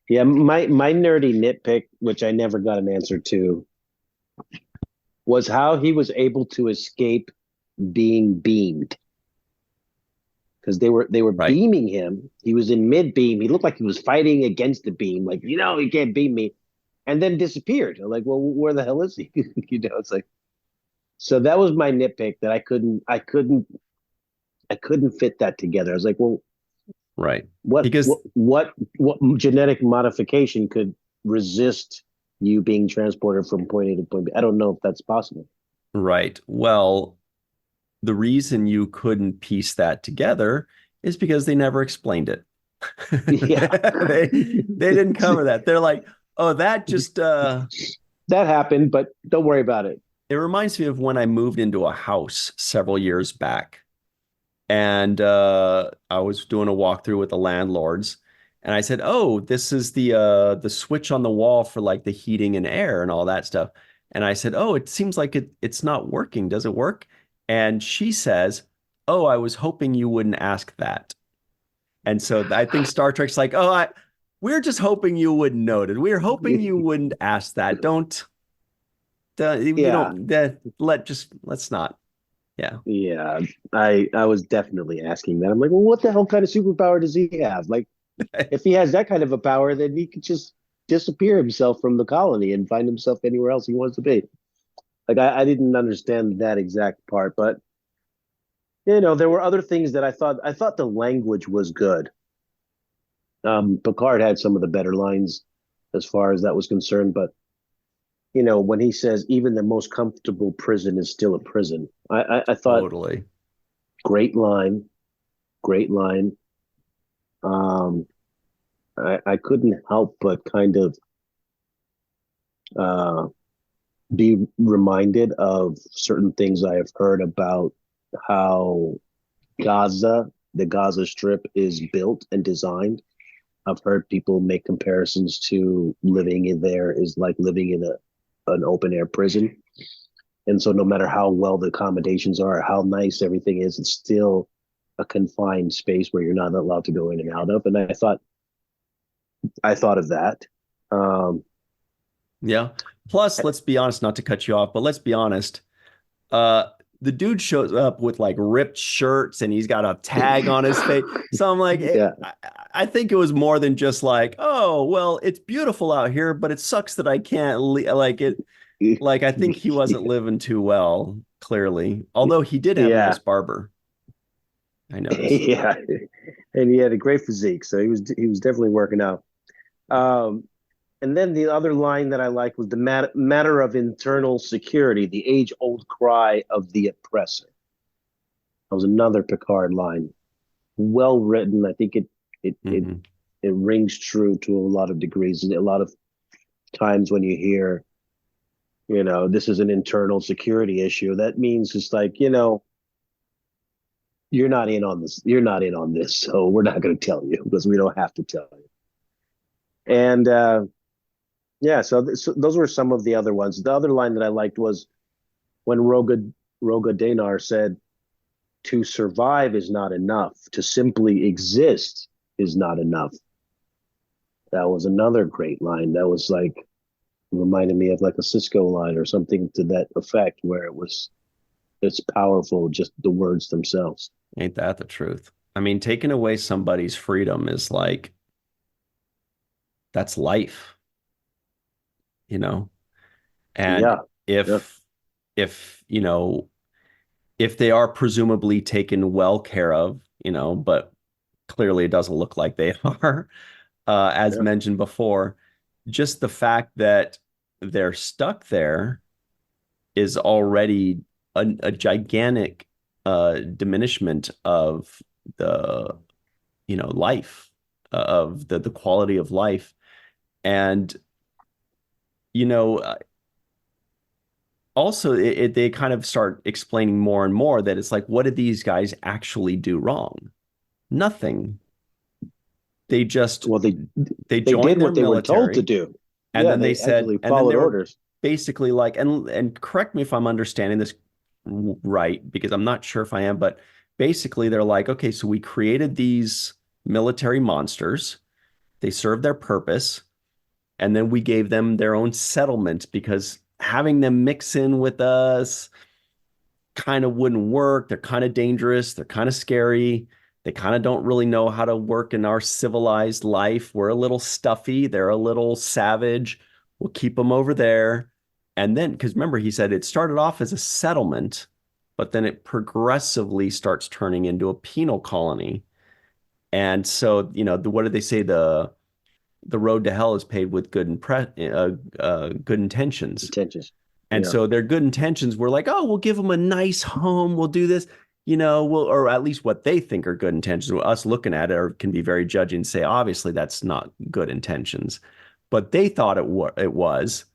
Yeah, my nerdy nitpick, which I never got an answer to, was how he was able to escape being beamed. Because they were Right. beaming him. He was in mid beam. He looked like he was fighting against the beam, like, you can't beam me, and then disappeared. I'm like, well, where the hell is he? It's like, so that was my nitpick, that I couldn't fit that together. I was like, well, Right. what Because what genetic modification could resist you being transported from point A to point B? I don't know if that's possible. right. Well, the reason you couldn't piece that together is because they never explained it. Yeah. they didn't cover that. They're like, oh, that just that happened, but don't worry about it. it reminds me of when I moved into a house several years back. And I was doing a walkthrough with the landlords. And I said, oh, this is the switch on the wall for like the heating and air and all that stuff. And I said, oh, it seems like it's not working. Does it work? And she says, oh, I was hoping you wouldn't ask that. And so I think Star Trek's like, oh, we're just hoping you wouldn't note it. We're hoping you wouldn't ask that. Yeah. Let's not. Yeah. Yeah, I was definitely asking that. I'm like, well, what the hell kind of superpower does he have? Like, if he has that kind of a power, then he could just disappear himself from the colony and find himself anywhere else he wants to be. Like, I didn't understand that exact part, but there were other things that I thought the language was good. Picard had some of the better lines as far as that was concerned, but when he says even the most comfortable prison is still a prison, I thought, Totally. great line. I couldn't help but kind of be reminded of certain things I have heard about how the Gaza Strip is built and designed. I've heard people make comparisons to living in there is like living in an open air prison. And so no matter how well the accommodations are, how nice everything is, it's still a confined space where you're not allowed to go in and out of. And I thought of that. Yeah. Plus, let's be honest, not to cut you off, but let's be honest. The dude shows up with like ripped shirts and he's got a tag on his face. So I'm like, Yeah. I think it was more than just like, oh, well, it's beautiful out here, but it sucks that I can't like it. Like, I think he wasn't living too well, clearly. Although he did have a nice barber. I noticed. Yeah. And he had a great physique. So he was definitely working out. And then the other line that I liked was the matter of internal security, the age-old cry of the oppressor. That was another Picard line. Well written. I think it rings true to a lot of degrees. A lot of times when you hear, this is an internal security issue, that means it's like, you're not in on this. You're not in on this, so we're not going to tell you because we don't have to tell you. And yeah, so those were some of the other ones. The other line that I liked was when Roga Danar said, "To survive is not enough. To simply exist is not enough." That was another great line. That was like reminded me of like a Sisko line or something to that effect, where it was, it's powerful, just the words themselves. Ain't that the truth? I mean, taking away somebody's freedom is like, that's life, you know? And Yeah, yeah, if, if they are presumably taken well care of, but clearly it doesn't look like they are, as yeah. mentioned before, just the fact that they're stuck there is already a gigantic diminishment of the life, of the quality of life. And you know also they kind of start explaining more and more that it's like, what did these guys actually do wrong? Nothing. They just Well, they they joined did their what they were told to military, do. and Yeah, then they they said, actually and then followed they were orders. basically like, and correct me if I'm understanding this right, because I'm not sure if I am, but basically they're like, okay, so we created these military monsters. They served their purpose, and then we gave them their own settlement because having them mix in with us kind of wouldn't work. They're kind of dangerous. They're kind of scary. They kind of don't really know how to work in our civilized life. We're a little stuffy. They're a little savage. We'll keep them over there. And then, because remember, he said it started off as a settlement, but then it progressively starts turning into a penal colony. And so, what did they say? The road to hell is paved with good intentions. Intentions. And Yeah. so their good intentions were like, oh, we'll give them a nice home. We'll do this, or at least what they think are good intentions. Us looking at it can be very judging and say, obviously, that's not good intentions. But they thought it was.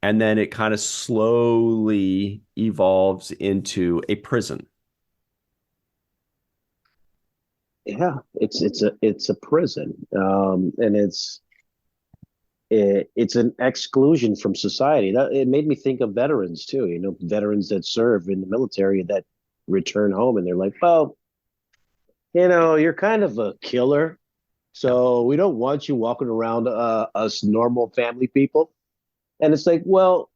And then it kind of slowly evolves into a prison. Yeah, it's a prison, and it's an exclusion from society. That it made me think of veterans too. Veterans that serve in the military that return home, and they're like, "Well, you're kind of a killer, Yeah. so we don't want you walking around us normal family people." And it's like, well,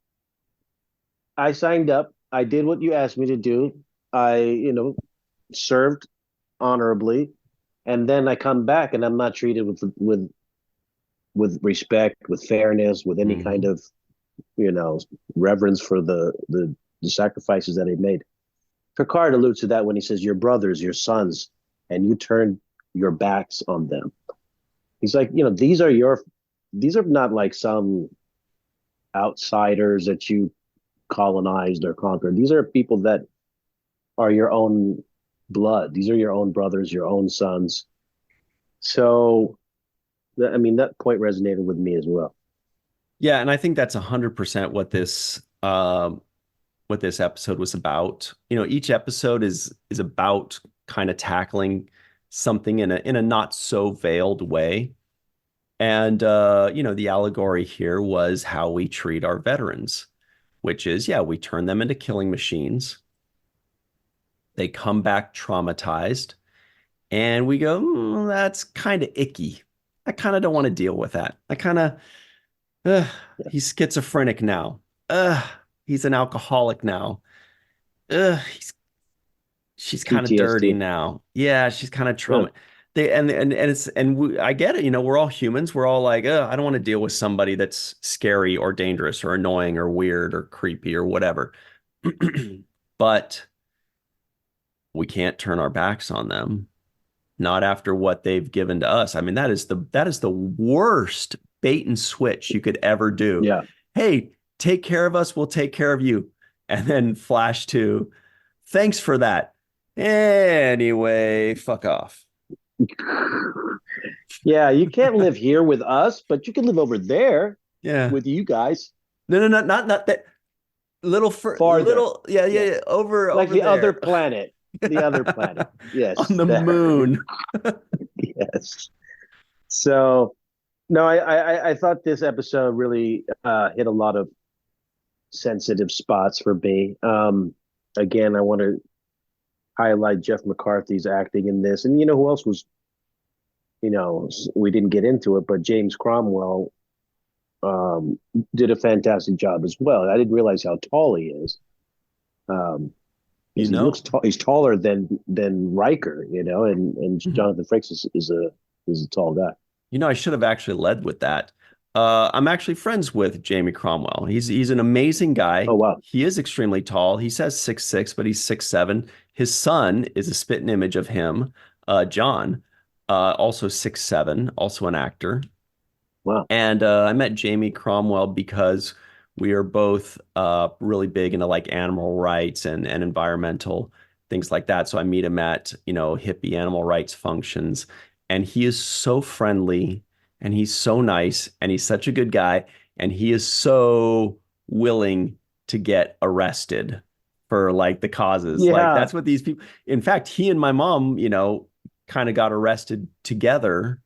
I signed up. I did what you asked me to do. I served honorably, and then I come back and I'm not treated with respect, with fairness, with any kind Mhm. of reverence for the sacrifices that they made. Picard alludes to that when he says, "Your brothers, your sons, and you turn your backs on them." He's like, these are not like some outsiders that you colonized or conquered. These are people that are your own blood. These are your own brothers, your own sons. So, I mean, that point resonated with me as well. Yeah, and I think that's 100% what this episode was about. Each episode is about kind of tackling something in a not so veiled way. And the allegory here was how we treat our veterans, which is, yeah, we turn them into killing machines. They come back traumatized, and we go, that's kind of icky. I kind of don't want to deal with that. I kind of, Yeah. he's schizophrenic now. He's an alcoholic now. He's she's kind of dirty PTSD. now. Yeah, she's kind of Yeah. trauma. I get it. We're all humans. We're all like, I don't want to deal with somebody that's scary or dangerous or annoying or weird or creepy or whatever. But we can't turn our backs on them. Not after what they've given to us. I mean, that is the worst bait and switch you could ever do. Yeah. Hey, take care of us, we'll take care of you. And then flash to, thanks for that. Anyway, fuck off. Yeah, you can't live here with us, but you can live over there Yeah. with you guys No, no, no, not that farther. little, yeah, yeah, Yeah. yeah, over Like over the other there. planet. The other planet. On Yes. the moon. Yes. So no, I thought this episode really hit a lot of sensitive spots for me. Again, I want to highlight Jeff McCarthy's acting in this. And who else was, we didn't get into it, but James Cromwell did a fantastic job as well. I didn't realize how tall he is. Um, You He looks know, tall. He's taller than Riker, and Mhm. Jonathan Frakes is a tall guy. I should have actually led with that. I'm actually friends with Jamie Cromwell. He's an amazing guy. Oh wow, He is extremely tall. He says 6'6", but he's 6'7". His son is a spitting image of him, John, also 6'7", also an actor. wow. And I met Jamie Cromwell because we are both really big into like animal rights and environmental things like that. So I meet him at, hippie animal rights functions, and he is so friendly and he's so nice and he's such a good guy and he is so willing to get arrested for like the causes. Like Yeah, that's what these people, in fact, he and my mom, kind of got arrested together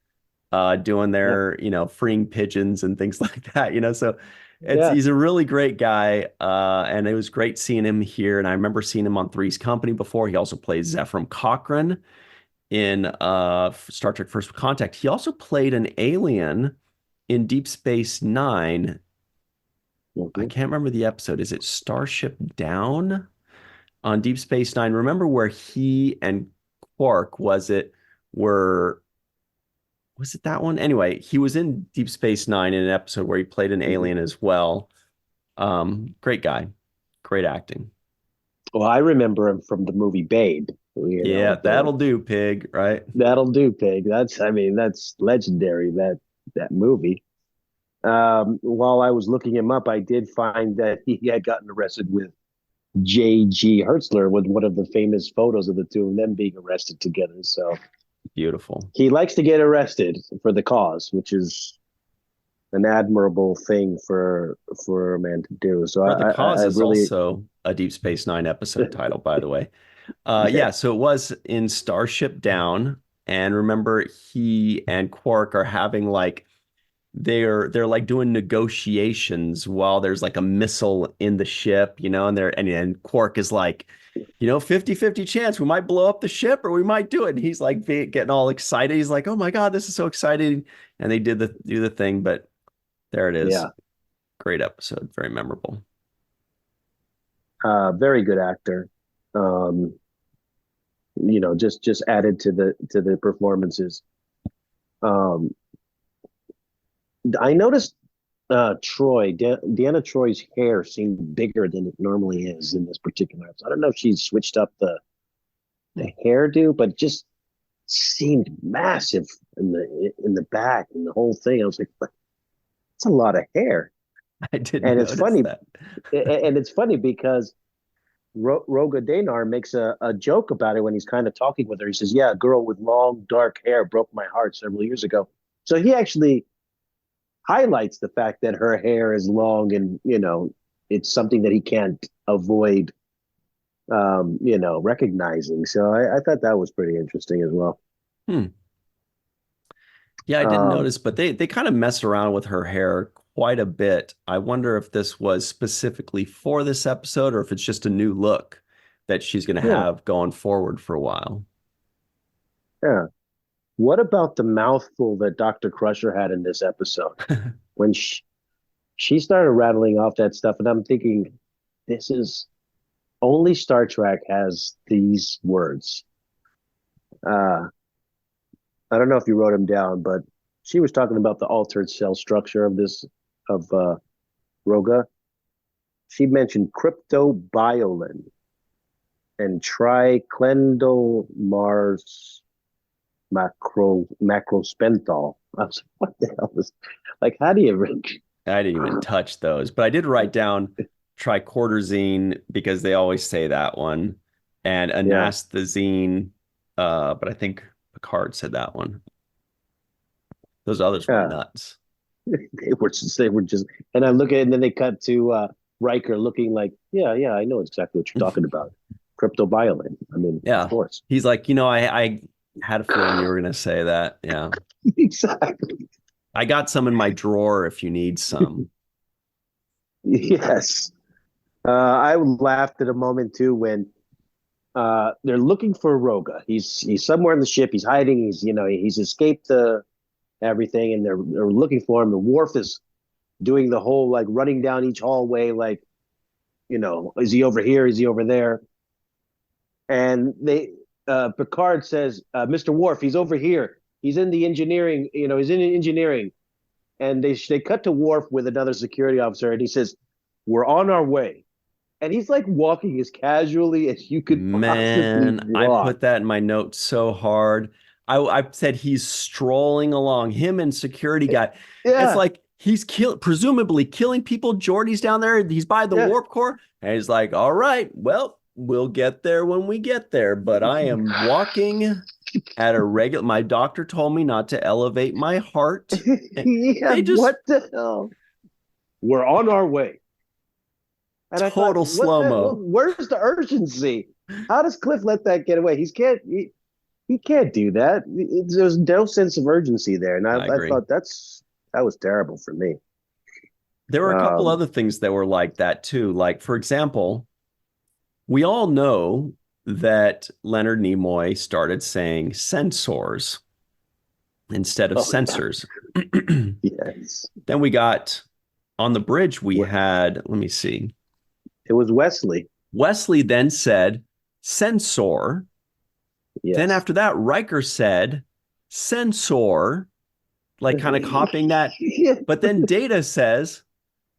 doing yeah, their, freeing pigeons and things like that, So yeah. he's a really great guy. And it was great seeing him here. And I remember seeing him on Three's Company before. He also plays Zephram Cochrane in Star Trek First Contact. He also played an alien in Deep Space Nine. I Mhm. can't remember the episode. Is it Starship Down on Deep Space Nine? Remember where he and Quark was it that one? Anyway, he was in Deep Space Nine in an episode where he played an Mhm. alien as well. Great guy, great acting. Well, I remember him from the movie Babe. Yeah, The that'll do, pig, right? That'll do, Pig. That's legendary. That movie. While I was looking him up, I did find that he had gotten arrested with J.G. Hertzler with one of the famous photos of the two of them being arrested together. So Beautiful. he likes to get arrested for the cause, which is an admirable thing for a man to do. So For the Cause I is really, also a Deep Space Nine episode title, by the way. yeah, Yeah, so it was in Starship Down, and remember he and Quark are having like they're like doing negotiations while there's like a missile in the ship, and Quark is like, 50-50 chance we might blow up the ship or we might do it. And he's like getting all excited. He's like, "Oh my God, this is so exciting." And they do the thing, but there it is. yeah, Great episode, very memorable. very good actor. Um, just added to the performances. Um, I noticed Deanna Troy's hair seemed bigger than it normally is in this particular episode. I don't know if she switched up the hairdo, but just seemed massive in the back and the whole thing. I was like, that's a lot of hair. I didn't And it's notice funny, that. and it's funny because Roga Danar makes a joke about it when he's kind of talking with her. He says, "Yeah, a girl with long dark hair broke my heart several years ago." So he actually highlights the fact that her hair is long, and it's something that he can't avoid recognizing. So I thought that was pretty interesting as well. Hmm. Yeah, I didn't Um, notice, but they kind of mess around with her hair quite a bit. I wonder if this was specifically for this episode or if it's just a new look that she's going to yeah, have going forward for a while. yeah. What about the mouthful that Dr. Crusher had in this episode when she started rattling off that stuff, and I'm thinking, this is only Star Trek has these words. Uh, I don't know if you wrote them down, but she was talking about the altered cell structure of Roga. She mentioned cryptobiolin and triclendyl Mars macrospenthol. I was like, what the hell is like? How do you rank? I didn't even touch those, but I did write down tricordazine because they always say that one, and Yeah, anasthazine, but I think Picard said that one. Those others were yeah. nuts. They were just, and I look at it, and then they cut to Riker looking like, yeah, yeah, I know exactly what you're talking about. Cryptobiolin. I mean, of Yeah. course. He's like, I had a feeling you were going to say that. Yeah. Exactly. I got some in my drawer if you need some. Yes. I laughed at a moment too when they're looking for Roga. He's somewhere in the ship. He's hiding. He's escaped everything, and they're looking for him. The Worf is doing the whole like running down each hallway, like, is he over here? Is he over there? And Picard says, Mr. Worf, he's over here. He's in the engineering, he's in engineering. And they cut to Worf with another security officer, and he says, "We're on our way." And he's like walking as casually as you could possibly I walk. put that in my notes so hard. I said he's strolling along, him and security guy. Yeah. It's like he's presumably killing people. Geordi's down there. He's by the warp core. And he's like, all right, well, we'll get there when we get there. But I am walking at a regular. My doctor told me not to elevate my heart. Yeah, what the hell? We're on our way. And total slow-mo. Where's the urgency? How does Cliff let that get away? He can't do that. There's no sense of urgency there. And I thought that was terrible for me. There were a couple other things that were like that too. Like, for example, we all know that Leonard Nimoy started saying sensors instead of sensors. Yes. Then we got on the bridge, we had, let me see. It was Wesley. Wesley then said sensor. Yes. Then after that, Riker said sensor, like kind of copying that. Yeah. But then Data says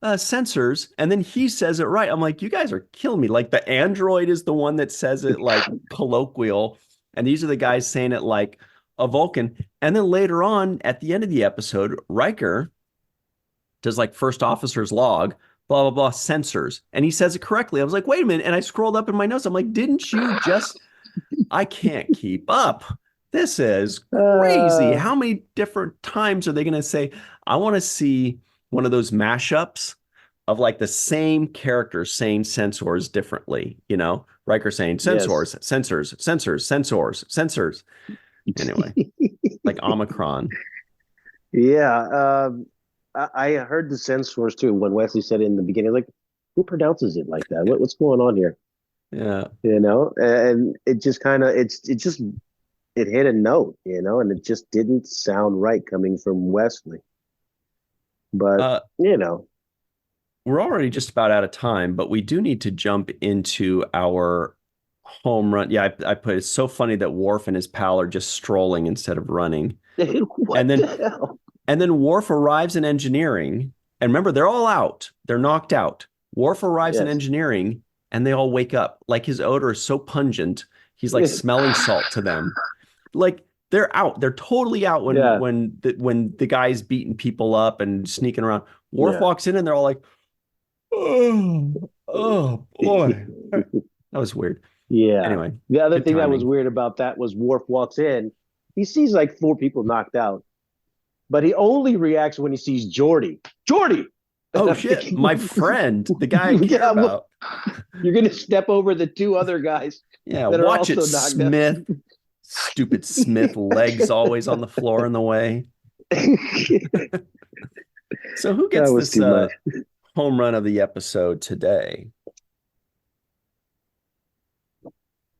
sensors, and then he says it right. I'm like, you guys are killing me. Like the android is the one that says it like colloquial, and these are the guys saying it like a Vulcan. And then later on, at the end of the episode, Riker does like first officer's log, blah, blah, blah, sensors. And he says it correctly. I was like, wait a minute. And I scrolled up in my notes. I'm like, didn't you just, I can't keep up. This is crazy. How many different times are they going to say, I want to see one of those mashups of like the same characters saying sensors differently, Riker saying sensors, yes. sensors. Anyway, like Omicron. Yeah. I heard the sensors too when Wesley said it in the beginning, like, who pronounces it like that? What's going on here? Yeah. And it just kind of, it hit a note, and it just didn't sound right coming from Wesley. But, we're already just about out of time, but we do need to jump into our home run. Yeah, I put, it's so funny that Worf and his pal are just strolling instead of running. What the hell? And then Worf arrives in engineering. And remember, they're all out. They're knocked out. Worf arrives in engineering, and they all wake up. Like his odor is so pungent, he's like smelling salt to them. Like they're out. They're totally out when the guy's beating people up and sneaking around. Worf walks in, and they're all like, oh boy. That was weird. Yeah. Anyway. The other thing that was weird about that was Worf walks in. He sees like 4 people knocked out. But he only reacts when he sees Geordi. Oh, shit. My friend, the guy I care about. You're going to step over the 2 other guys. Yeah, watch it, Smith. Stupid Smith, legs always on the floor in the way. So who gets this home run of the episode today?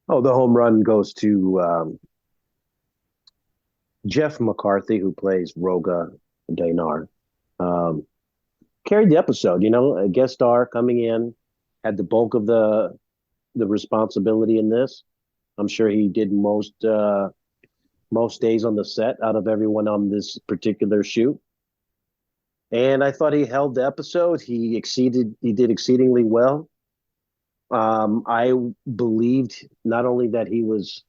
Oh, the home run goes to Jeff McCarthy, who plays Roga Danar. Carried the episode, a guest star coming in, had the bulk of the responsibility in this. I'm sure he did most days on the set out of everyone on this particular shoot. And I thought he held the episode. He did exceedingly well. I believed not only that he was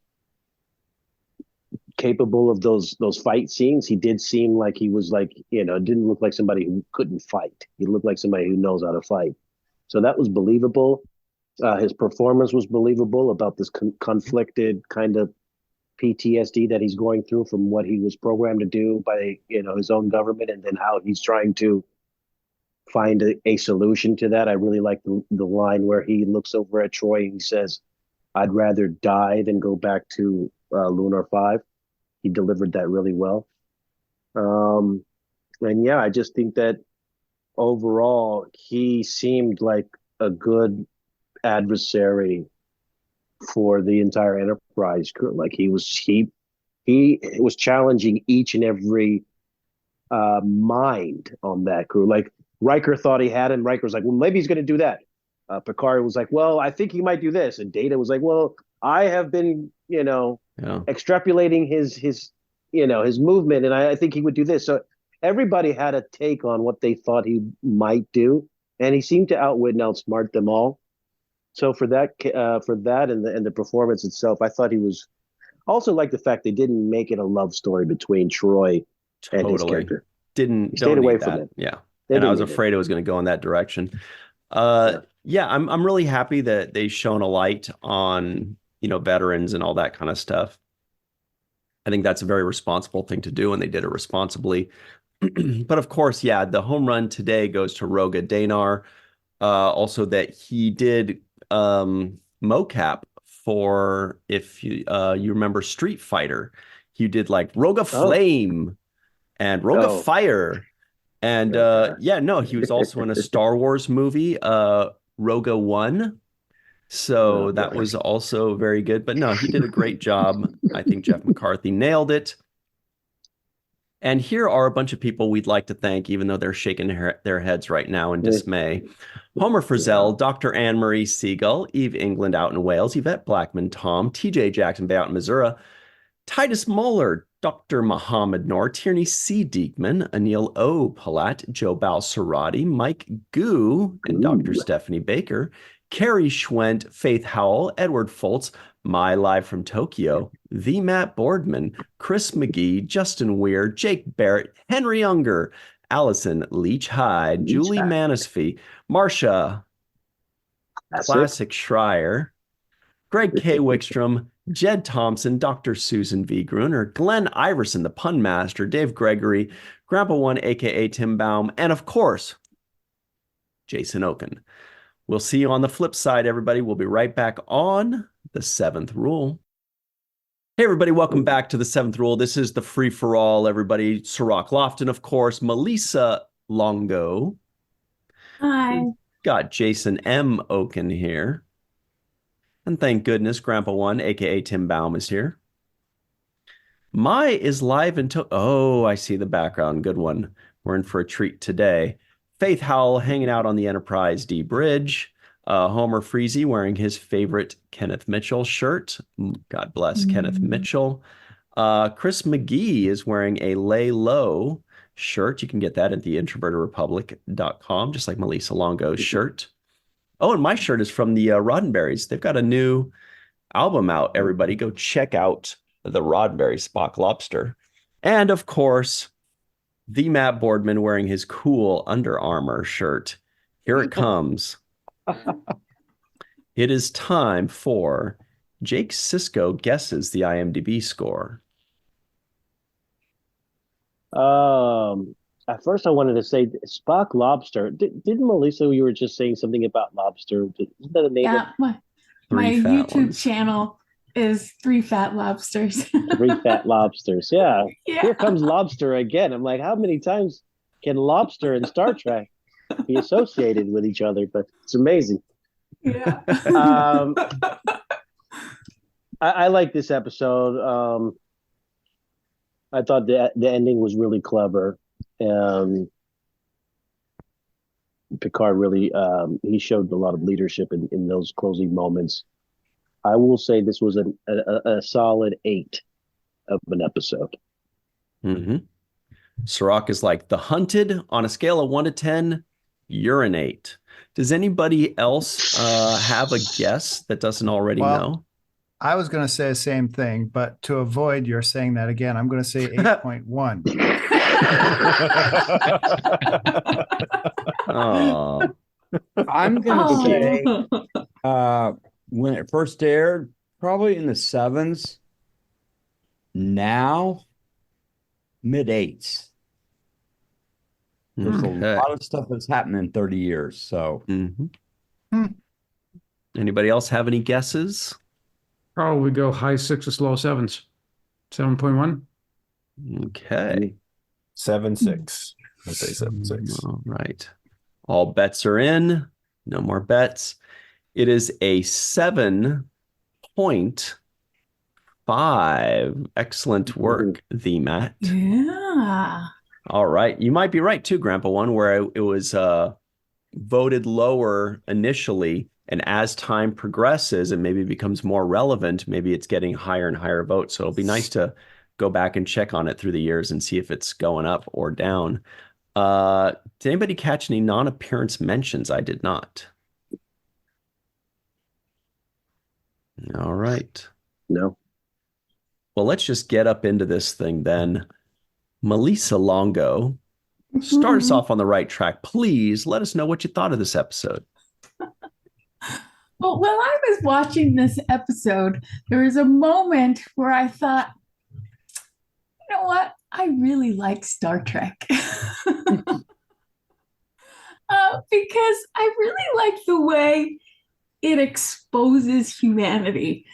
capable of those fight scenes, he did seem like he was like, didn't look like somebody who couldn't fight. He looked like somebody who knows how to fight. So that was believable. His performance was believable about this conflicted kind of PTSD that he's going through from what he was programmed to do by, his own government, and then how he's trying to find a solution to that. I really like the line where he looks over at Troy and he says, "I'd rather die than go back to Lunar 5. He delivered that really well. And yeah, I just think that overall he seemed like a good adversary for the entire Enterprise crew. Like he was challenging each and every mind on that crew. Like Riker thought he had him. Riker was like, well, maybe he's going to do that. Picard was like, well, I think he might do this. And Data was like, well, I have been, Yeah. extrapolating his movement, and I think he would do this. So everybody had a take on what they thought he might do, and he seemed to outwit and outsmart them all. So for that, and the performance itself, I thought he was. Also, like the fact they didn't make it a love story between Troy and his character. Don't stayed away need from that. it. Yeah. They And I didn't was need it. afraid it was going to go in that direction. Yeah, I'm really happy that they shone a light on, veterans and all that kind of stuff. I think that's a very responsible thing to do, and they did it responsibly. But of course, yeah, the home run today goes to Roga Danar. Also that he did mocap for, if you remember Street Fighter, he did like Roga Flame and Roga Fire. And he was also in a Star Wars movie, Roga One. So that was also very good. But no, he did a great job. I think Jeff McCarthy nailed it. And here are a bunch of people we'd like to thank, even though they're shaking their heads right now in dismay. Homer Frizzell, Dr. Marie Segal, Eve England out in Wales, Yvette Blackmon-Tom, TJ Jackson-Bey out in Missouri, Titus Mohler, Dr. Mohamed Noor, Tierney C. Dieckmann, Anil O. Polat, Joe Balsarotti, Mike Goo, and Dr. Stephanie Baker, Carrie Schwent, Faith Howell, Edward Foltz, My Live from Tokyo, The Matt Boardman, Chris McGee, Justin Weir, Jake Barrett, Henry Unger, Allyson Leach-Heid, Julie Manisfee, Marcia, Classic Schreier, Greg K. Wickstrom, Jed Thompson, Dr. Susan V. Gruner, Glenn Iverson, the Pun Master, Dave Gregory, Grandpa One, a.k.a. Tim Baum, and of course, Jason Okun. We'll see you on the flip side, everybody. We'll be right back on The Seventh Rule. Hey, everybody. Welcome back to The Seventh Rule. This is the free-for-all, everybody. Cirroc Lofton, of course. Melissa Longo. Hi. Got Jason M. Okun here. And thank goodness Grandpa One, a.k.a. Tim Baum, is here. Mai is live until... Oh, I see the background. Good one. We're in for a treat today. Faith Howell hanging out on the Enterprise D bridge. Homer Freezy wearing his favorite Kenneth Mitchell shirt. God bless Kenneth Mitchell. Chris McGee is wearing a Lay Low shirt. You can get that at theintrovertedrepublic.com, just like Melissa Longo's shirt. Oh, and my shirt is from the Roddenberrys. They've got a new album out, everybody. Go check out the Roddenberry Spock Lobster. And, of course, the Matt Boardman wearing his cool Under Armour shirt. Here it comes. It is time for Jake Sisko guesses the IMDb score. At first, I wanted to say Spock Lobster. Didn't Melissa? You were just saying something about lobster. Isn't that a name? Yeah, my YouTube channel is Three Fat Lobsters. Three Fat Lobsters. Yeah. Yeah. Here comes lobster again. I'm like, how many times can lobster and Star Trek be associated with each other? But it's amazing. Yeah. I like this episode. I thought the ending was really clever. Picard really he showed a lot of leadership in those closing moments. I will say this was a solid 8 of an episode. Mm-hmm. Cirroc is like The Hunted on a scale of 1 to 10. You're an 8. Does anybody else have a guess that doesn't already know? I was going to say the same thing, but to avoid your saying that again, I'm going to say 8.1. Oh. I'm going to say when it first aired, probably in the 7s. Now, mid-8s. There's a lot of stuff that's happened in 30 years. So, Anybody else have any guesses? Probably go high 6s, low 7s. 7.1. Okay. 7.6. I'll say 7.6. All right. All bets are in. No more bets. It is a 7.5. Excellent work, the Matt. Yeah. All right. You might be right too, Grandpa One, where it was voted lower initially. And as time progresses and maybe becomes more relevant, maybe it's getting higher and higher votes. So it'll be nice to go back and check on it through the years and see if it's going up or down. Did anybody catch any non-appearance mentions? I did not. All right. No. Well, let's just get up into this thing then. Melissa Longo, start us off on the right track. Please let us know what you thought of this episode. Well, while I was watching this episode, there was a moment where I thought, you know what? I really like Star Trek. Because I really like the way it exposes humanity.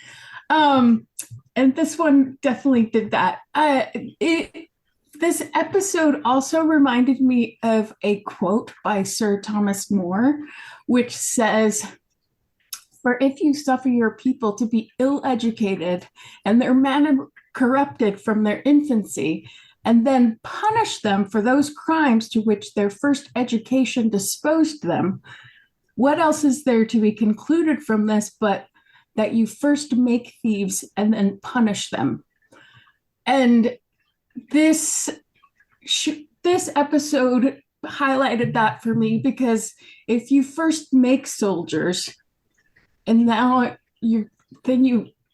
And this one definitely did that. This episode also reminded me of a quote by Sir Thomas More, which says, "For if you suffer your people to be ill-educated and their manner corrupted from their infancy, and then punish them for those crimes to which their first education disposed them, what else is there to be concluded from this but that you first make thieves and then punish them?" And this episode highlighted that for me, because if you first make soldiers and now you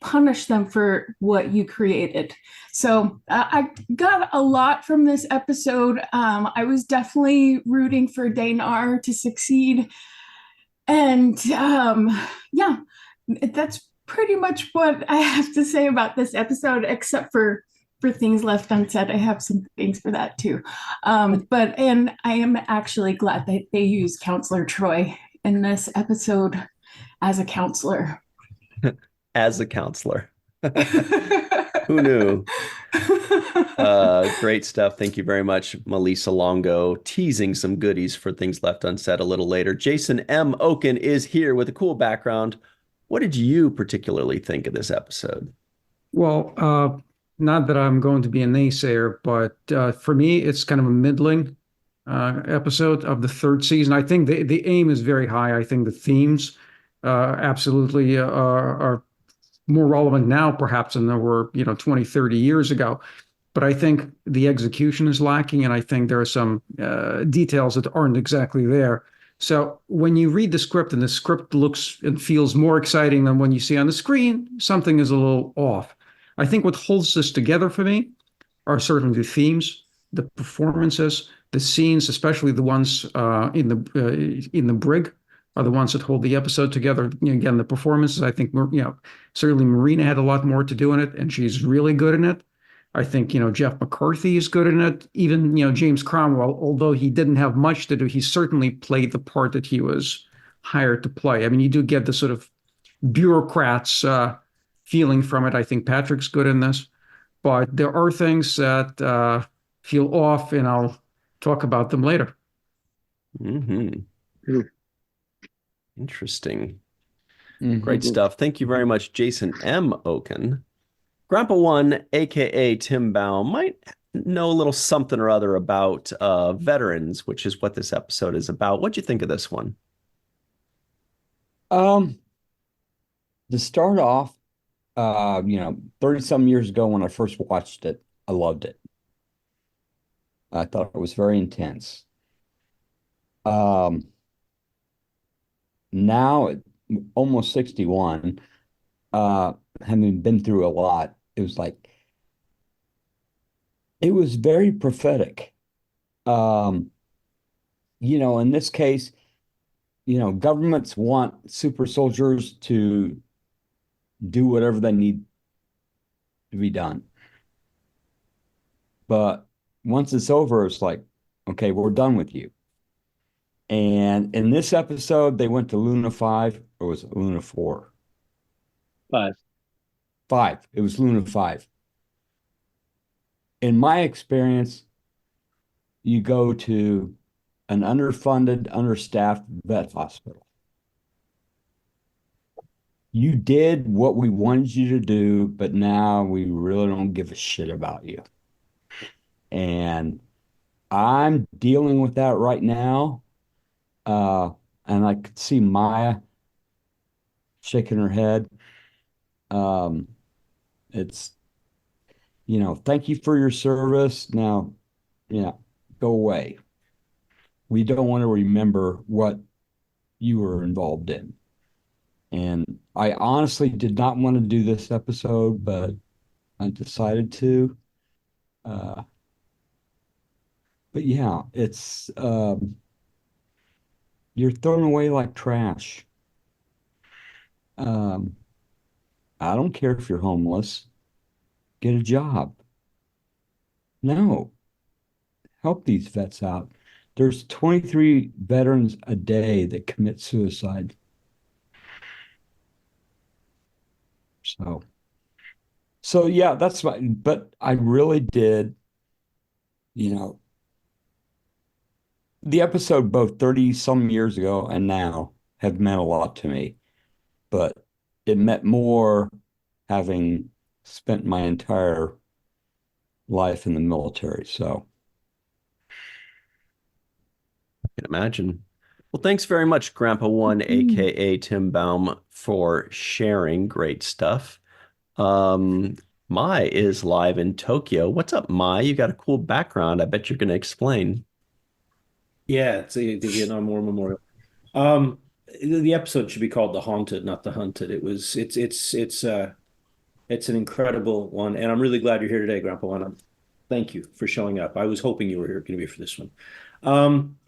punish them for what you created. So I got a lot from this episode. I was definitely rooting for Danar to succeed. And yeah, that's pretty much what I have to say about this episode, except for things left unsaid. I have some things for that too. And I am actually glad that they used Counselor Troy in this episode as a counselor. As a counselor. Who knew? Great stuff. Thank you very much, Melissa Longo, teasing some goodies for things left unsaid a little later. Jason M. Okun is here with a cool background. What did you particularly think of this episode? Well, not that I'm going to be a naysayer, but for me, it's kind of a middling episode of the third season. I think the aim is very high. I think the themes absolutely are more relevant now, perhaps, than they were, 20, 30 years ago. But I think the execution is lacking, and I think there are some details that aren't exactly there. So when you read the script and the script looks and feels more exciting than when you see on the screen, something is a little off. I think what holds this together for me are certainly the themes, the performances, the scenes, especially the ones in the brig, are the ones that hold the episode together. Again, the performances, I think, certainly Marina had a lot more to do in it, and she's really good in it. I think, Jeff McCarthy is good in it. Even, James Cromwell, although he didn't have much to do, he certainly played the part that he was hired to play. I mean, you do get the sort of bureaucrats feeling from it. I think Patrick's good in this, but there are things that feel off, and I'll talk about them later. Mm-hmm. Interesting. Great stuff. Thank you very much, Jason M. Okun. Grandpa One, aka Tim Baum, might know a little something or other about veterans, which is what this episode is about. What'd you think of this one? To start off, 30 some years ago when I first watched it, I loved it. I thought it was very intense. Now, almost 61, having been through a lot, it was very prophetic. In this case, governments want super soldiers to do whatever they need to be done. But once it's over, it's like, okay, we're done with you. And in this episode, they went to Luna 5, or was it Luna 4? 5. 5. It was Luna 5. In my experience, you go to an underfunded, understaffed vet hospital. You did what we wanted you to do, but now we really don't give a shit about you. And I'm dealing with that right now. And I could see Maya shaking her head. It's, thank you for your service. Now, yeah, go away. We don't want to remember what you were involved in. And I honestly did not want to do this episode, but I decided to. But yeah, it's you're thrown away like trash. I don't care if you're homeless. Get a job. No, help these vets out. There's 23 veterans a day that commit suicide. So yeah, that's fine. But I really did, the episode both 30 some years ago and now have meant a lot to me. But it meant more having spent my entire life in the military. So I can imagine. Well, thanks very much, Grandpa One, aka Tim Baum, for sharing great stuff. Mai is live in Tokyo. What's up, Mai? You got a cool background. I bet you're going to explain. Yeah, it's the Vietnam War Memorial. The episode should be called "The Haunted," not "The Hunted." It's an incredible one, and I'm really glad you're here today, Grandpa One. Thank you for showing up. I was hoping you were here going to be for this one.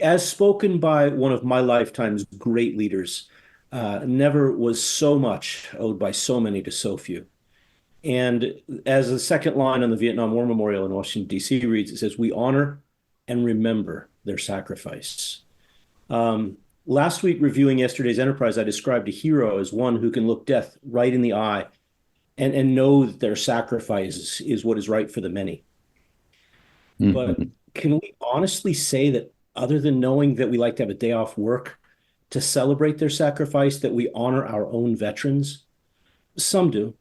As spoken by one of my lifetime's great leaders, never was so much owed by so many to so few. And as the second line on the Vietnam War Memorial in Washington, D.C. reads, it says, "We honor and remember their sacrifice." Last week, reviewing yesterday's Enterprise, I described a hero as one who can look death right in the eye and know that their sacrifice is what is right for the many. mhm. But can we honestly say that other than knowing that we like to have a day off work to celebrate their sacrifice, that we honor our own veterans? Some do,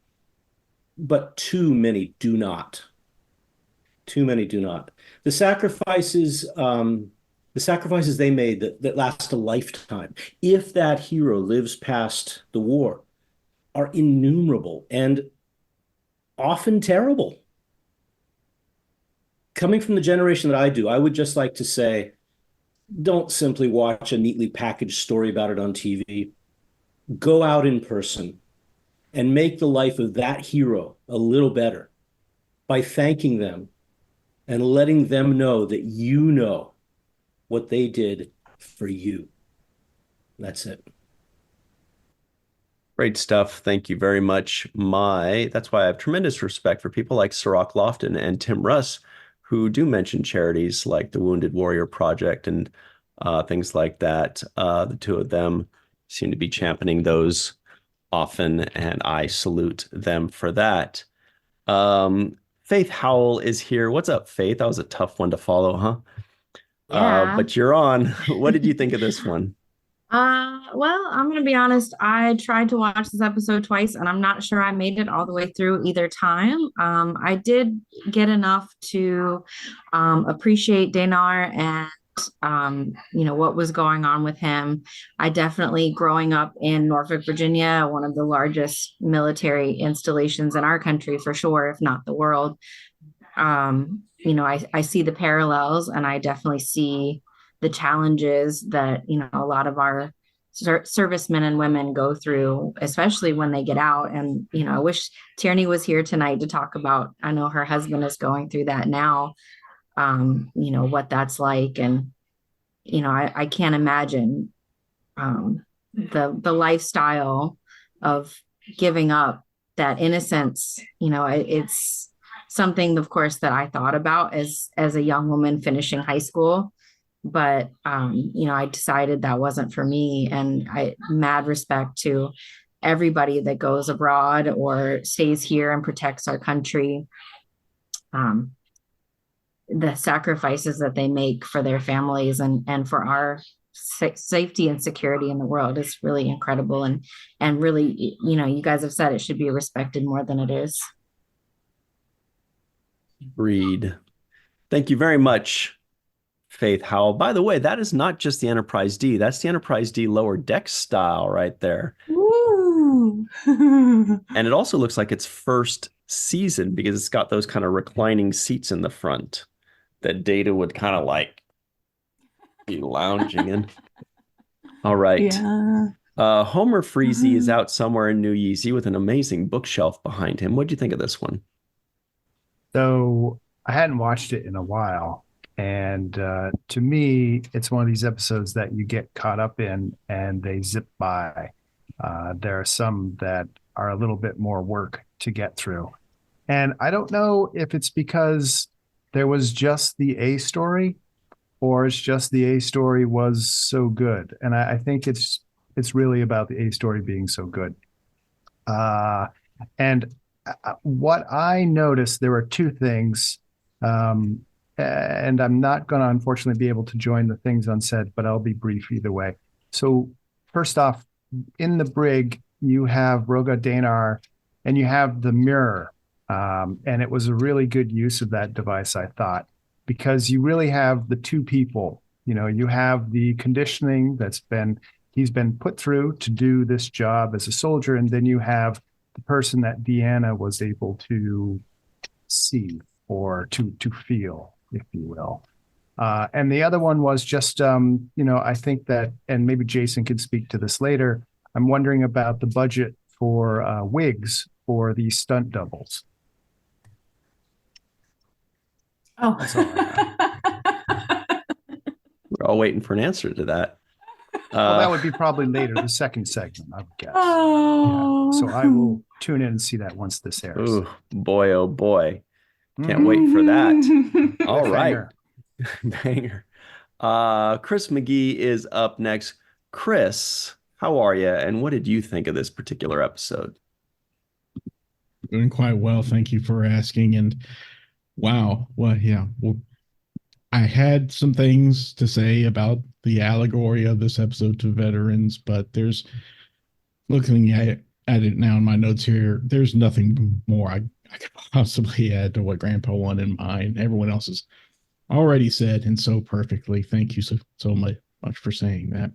but too many do not. Too many do not. The sacrifices they made that last a lifetime, if that hero lives past the war, are innumerable and often terrible. Coming from the generation that I do, I would just like to say, don't simply watch a neatly packaged story about it on TV. Go out in person and make the life of that hero a little better by thanking them and letting them know that you know what they did for you. That's it. Great stuff. Thank you very much, Mai. That's why I have tremendous respect for people like Cirroc Lofton and Tim Russ, who do mention charities like the Wounded Warrior Project and things like that. The two of them seem to be championing those often, and I salute them for that. Faith Howell is here. What's up, Faith? That was a tough one to follow, huh? Yeah. But you're on. What did you think of this one? Well, I'm gonna be honest. I tried to watch this episode twice, and I'm not sure I made it all the way through either time. I did get enough to appreciate Danar and what was going on with him. I definitely, growing up in Norfolk, Virginia, one of the largest military installations in our country for sure, if not the world. I see the parallels, and I definitely see the challenges that, a lot of our servicemen and women go through, especially when they get out. And, I wish Tierney was here tonight to talk about, I know her husband is going through that now, what that's like. And, I can't imagine the lifestyle of giving up that innocence. It's something, of course, that I thought about as a young woman finishing high school. But, I decided that wasn't for me. And mad respect to everybody that goes abroad or stays here and protects our country. The sacrifices that they make for their families and for our safety and security in the world is really incredible. And really, you guys have said it should be respected more than it is. Agreed. Thank you very much, Faith Howell. By the way, that is not just the Enterprise D. That's the Enterprise D lower deck style right there. Ooh. And it also looks like its first season because it's got those kind of reclining seats in the front that Data would kind of like be lounging in. All right. Yeah. Homer Freezy is out somewhere in New Yeezy with an amazing bookshelf behind him. What do you think of this one? So I hadn't watched it in a while. And to me, it's one of these episodes that you get caught up in and they zip by. There are some that are a little bit more work to get through. And I don't know if it's because there was just the A story or it's just the A story was so good. And I think it's really about the A story being so good. And what I noticed, there were two things, and I'm not going to unfortunately be able to join the things unsaid, but I'll be brief either way. So first off, in the brig, you have Roga Danar, and you have the mirror. And it was a really good use of that device, I thought, because you really have the two people. You know, you have the conditioning he's been put through to do this job as a soldier, and then you have the person that Deanna was able to see or to feel, if you will. And the other one was just, I think that, and maybe Jason could speak to this later, I'm wondering about the budget for wigs for the stunt doubles. Oh. That's all I We're all waiting for an answer to that. Well, that would be probably later, the second segment, I would guess. Oh. Yeah. So I will tune in and see that once this airs. Ooh, boy, oh boy. Can't wait for that. All right. Banger. Chris McGee is up next. Chris, how are you? And what did you think of this particular episode? Doing quite well. Thank you for asking. And wow. Well, I had some things to say about the allegory of this episode to veterans, but looking at it now in my notes here, there's nothing more I could possibly add to what Grandpa wanted in mind. Everyone else has already said, and so perfectly. Thank you so much for saying that.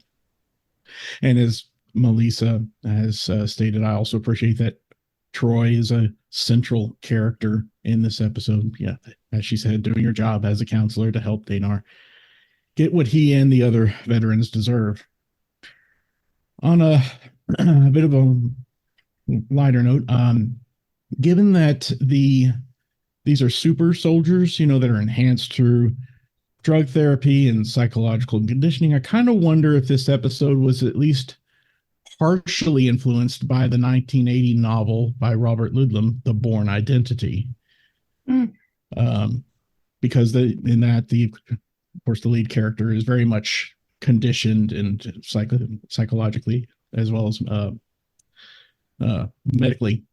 And as Melissa has stated, I also appreciate that Troy is a central character in this episode. Yeah, as she said, doing her job as a counselor to help Danar get what he and the other veterans deserve. On a bit of a lighter note, given that these are super soldiers, that are enhanced through drug therapy and psychological conditioning, I kind of wonder if this episode was at least partially influenced by the 1980 novel by Robert Ludlum, The Bourne Identity. Because of course, the lead character is very much conditioned and psychologically as well as medically.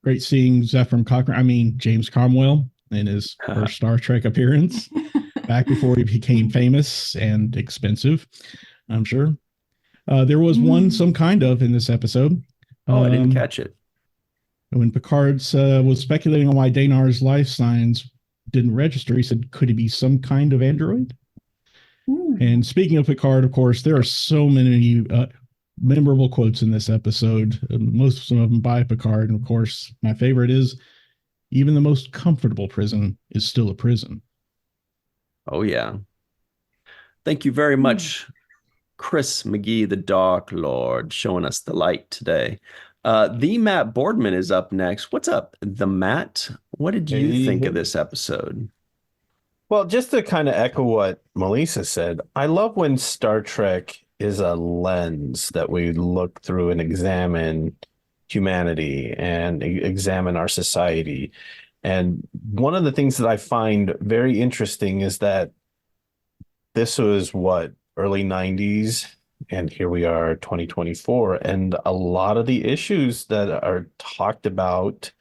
Great seeing James Cromwell in his first Star Trek appearance back before he became famous and expensive, I'm sure. There was some kind of in this episode. Oh, I didn't catch it. When Picard was speculating on why Danar's life signs didn't register, he said, could he be some kind of android? And speaking of Picard, of course, there are so many memorable quotes in this episode, most of them by Picard. And of course, my favorite is, even the most comfortable prison is still a prison. Oh, yeah. Thank you very much, Chris McGee, the Dark Lord, showing us the light today. The Matt Boardman is up next. What's up, the Matt? What did you think of this episode? Well, just to kind of echo what Melissa said, I love when Star Trek is a lens that we look through and examine humanity and examine our society. And one of the things that I find very interesting is that this was early 90s, and here we are 2024, and a lot of the issues that are talked about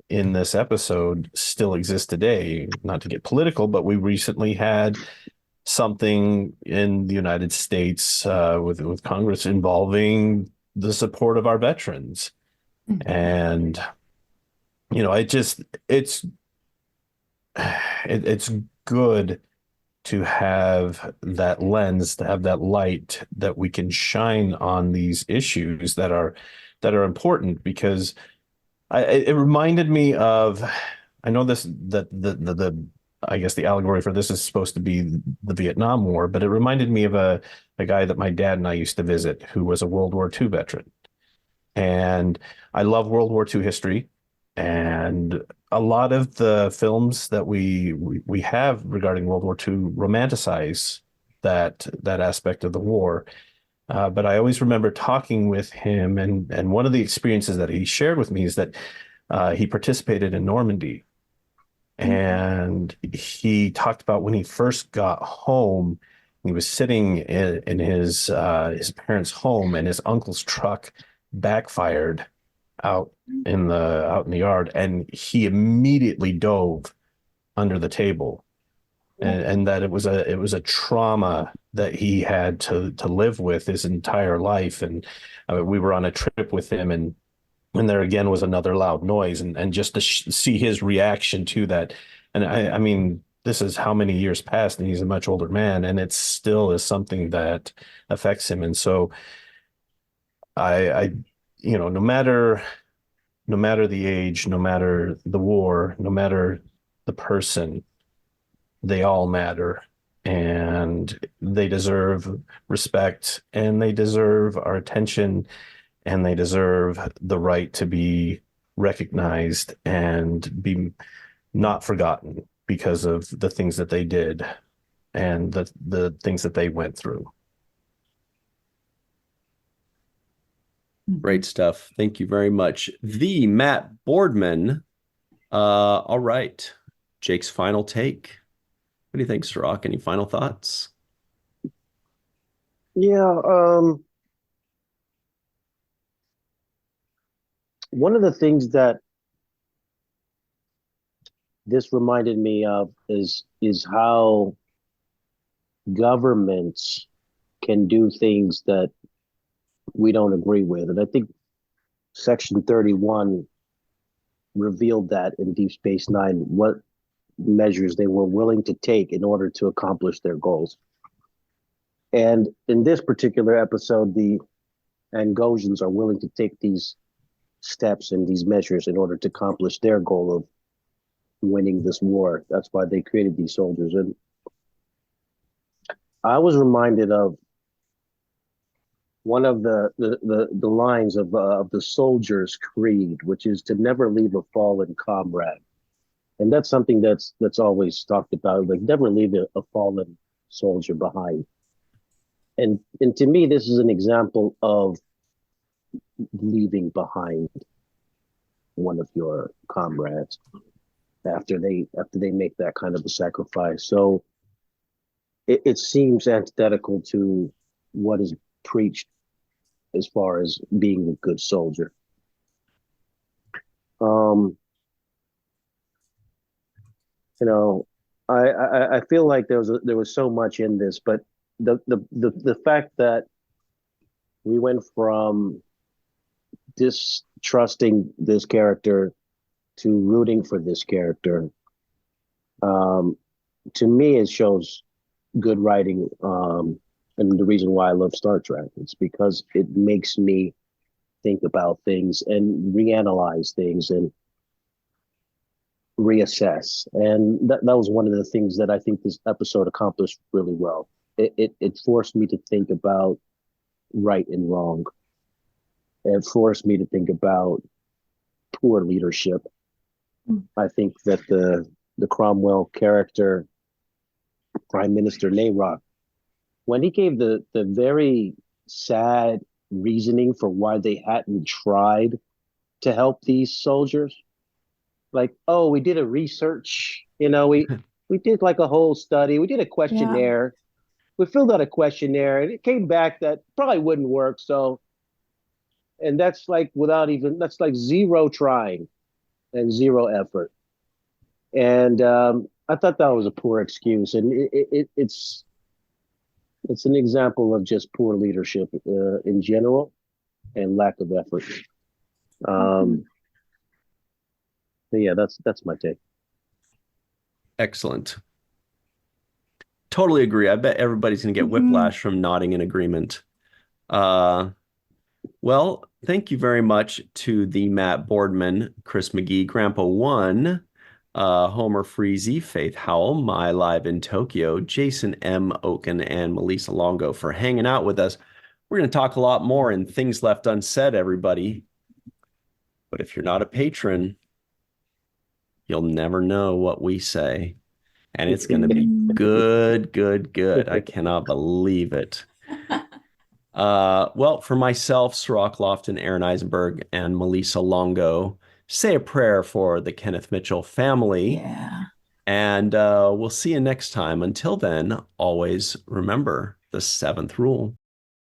in this episode still exist today. Not to get political, but we recently had something in the United States with Congress involving the support of our veterans. And it's good to have that lens, to have that light that we can shine on these issues that are important, because it reminded me of, I know this, that the I guess the allegory for this is supposed to be the Vietnam War, but it reminded me of a guy that my dad and I used to visit who was a World War II veteran. And I love World War II history. And a lot of the films that we have regarding World War II romanticize that aspect of the war. But I always remember talking with him, and one of the experiences that he shared with me is that he participated in Normandy. And he talked about when he first got home, he was sitting in his parents' home, and his uncle's truck backfired out in the yard, and he immediately dove under the table, and that it was a trauma that he had to live with his entire life. And we were on a trip with him, and there again was another loud noise, and just to see his reaction to that. And I mean, this is how many years passed, and he's a much older man, and it still is something that affects him. And so I no matter the age, no matter the war, no matter the person, they all matter, and they deserve respect, and they deserve our attention, and they deserve the right to be recognized and be not forgotten because of the things that they did and the things that they went through. Great stuff. Thank you very much. The Matt Boardman. All right. Jake's final take. What do you think, Cirroc? Any final thoughts? Yeah. One of the things that this reminded me of is how governments can do things that we don't agree with. And I think Section 31 revealed that in Deep Space Nine, what measures they were willing to take in order to accomplish their goals. And in this particular episode, the Angosians are willing to take these steps and these measures in order to accomplish their goal of winning this war. That's why they created these soldiers. And I was reminded of one of the lines of the soldier's creed, which is to never leave a fallen comrade. And that's something that's always talked about, like never leave a fallen soldier behind. And to me, this is an example of leaving behind one of your comrades after they make that kind of a sacrifice. So it seems antithetical to what is preached as far as being a good soldier. I feel like there was so much in this, but the fact that we went from distrusting this character to rooting for this character, to me, it shows good writing. And the reason why I love Star Trek, it's because it makes me think about things and reanalyze things and reassess. And that was one of the things that I think this episode accomplished really well. It forced me to think about right and wrong. It forced me to think about poor leadership. I think that the Cromwell character, Prime Minister Nayrock, when he gave the very sad reasoning for why they hadn't tried to help these soldiers, like, oh, we did a research, we did like a whole study, we did a questionnaire, we filled out a questionnaire, and it came back that probably wouldn't work. So, and that's like that's like zero trying and zero effort. And I thought that was a poor excuse, and it's an example of just poor leadership in general and lack of effort. Yeah, that's my take. Excellent. Totally agree. I bet everybody's going to get whiplash from nodding in agreement. Well, thank you very much to the Matt Boardman, Chris McGee, Grandpa One, Homer Freezy, Faith Howell, My Live in Tokyo, Jason M. Okun, and Melissa Longo for hanging out with us. We're going to talk a lot more in Things Left Unsaid, everybody. But if you're not a patron, you'll never know what we say. And it's going to be good, good, good. I cannot believe it. Well, for myself, Cirroc Lofton, Aaron Eisenberg, and Melissa Longo, say a prayer for the Kenneth Mitchell family. Yeah. And we'll see you next time. Until then, always remember the 7th rule.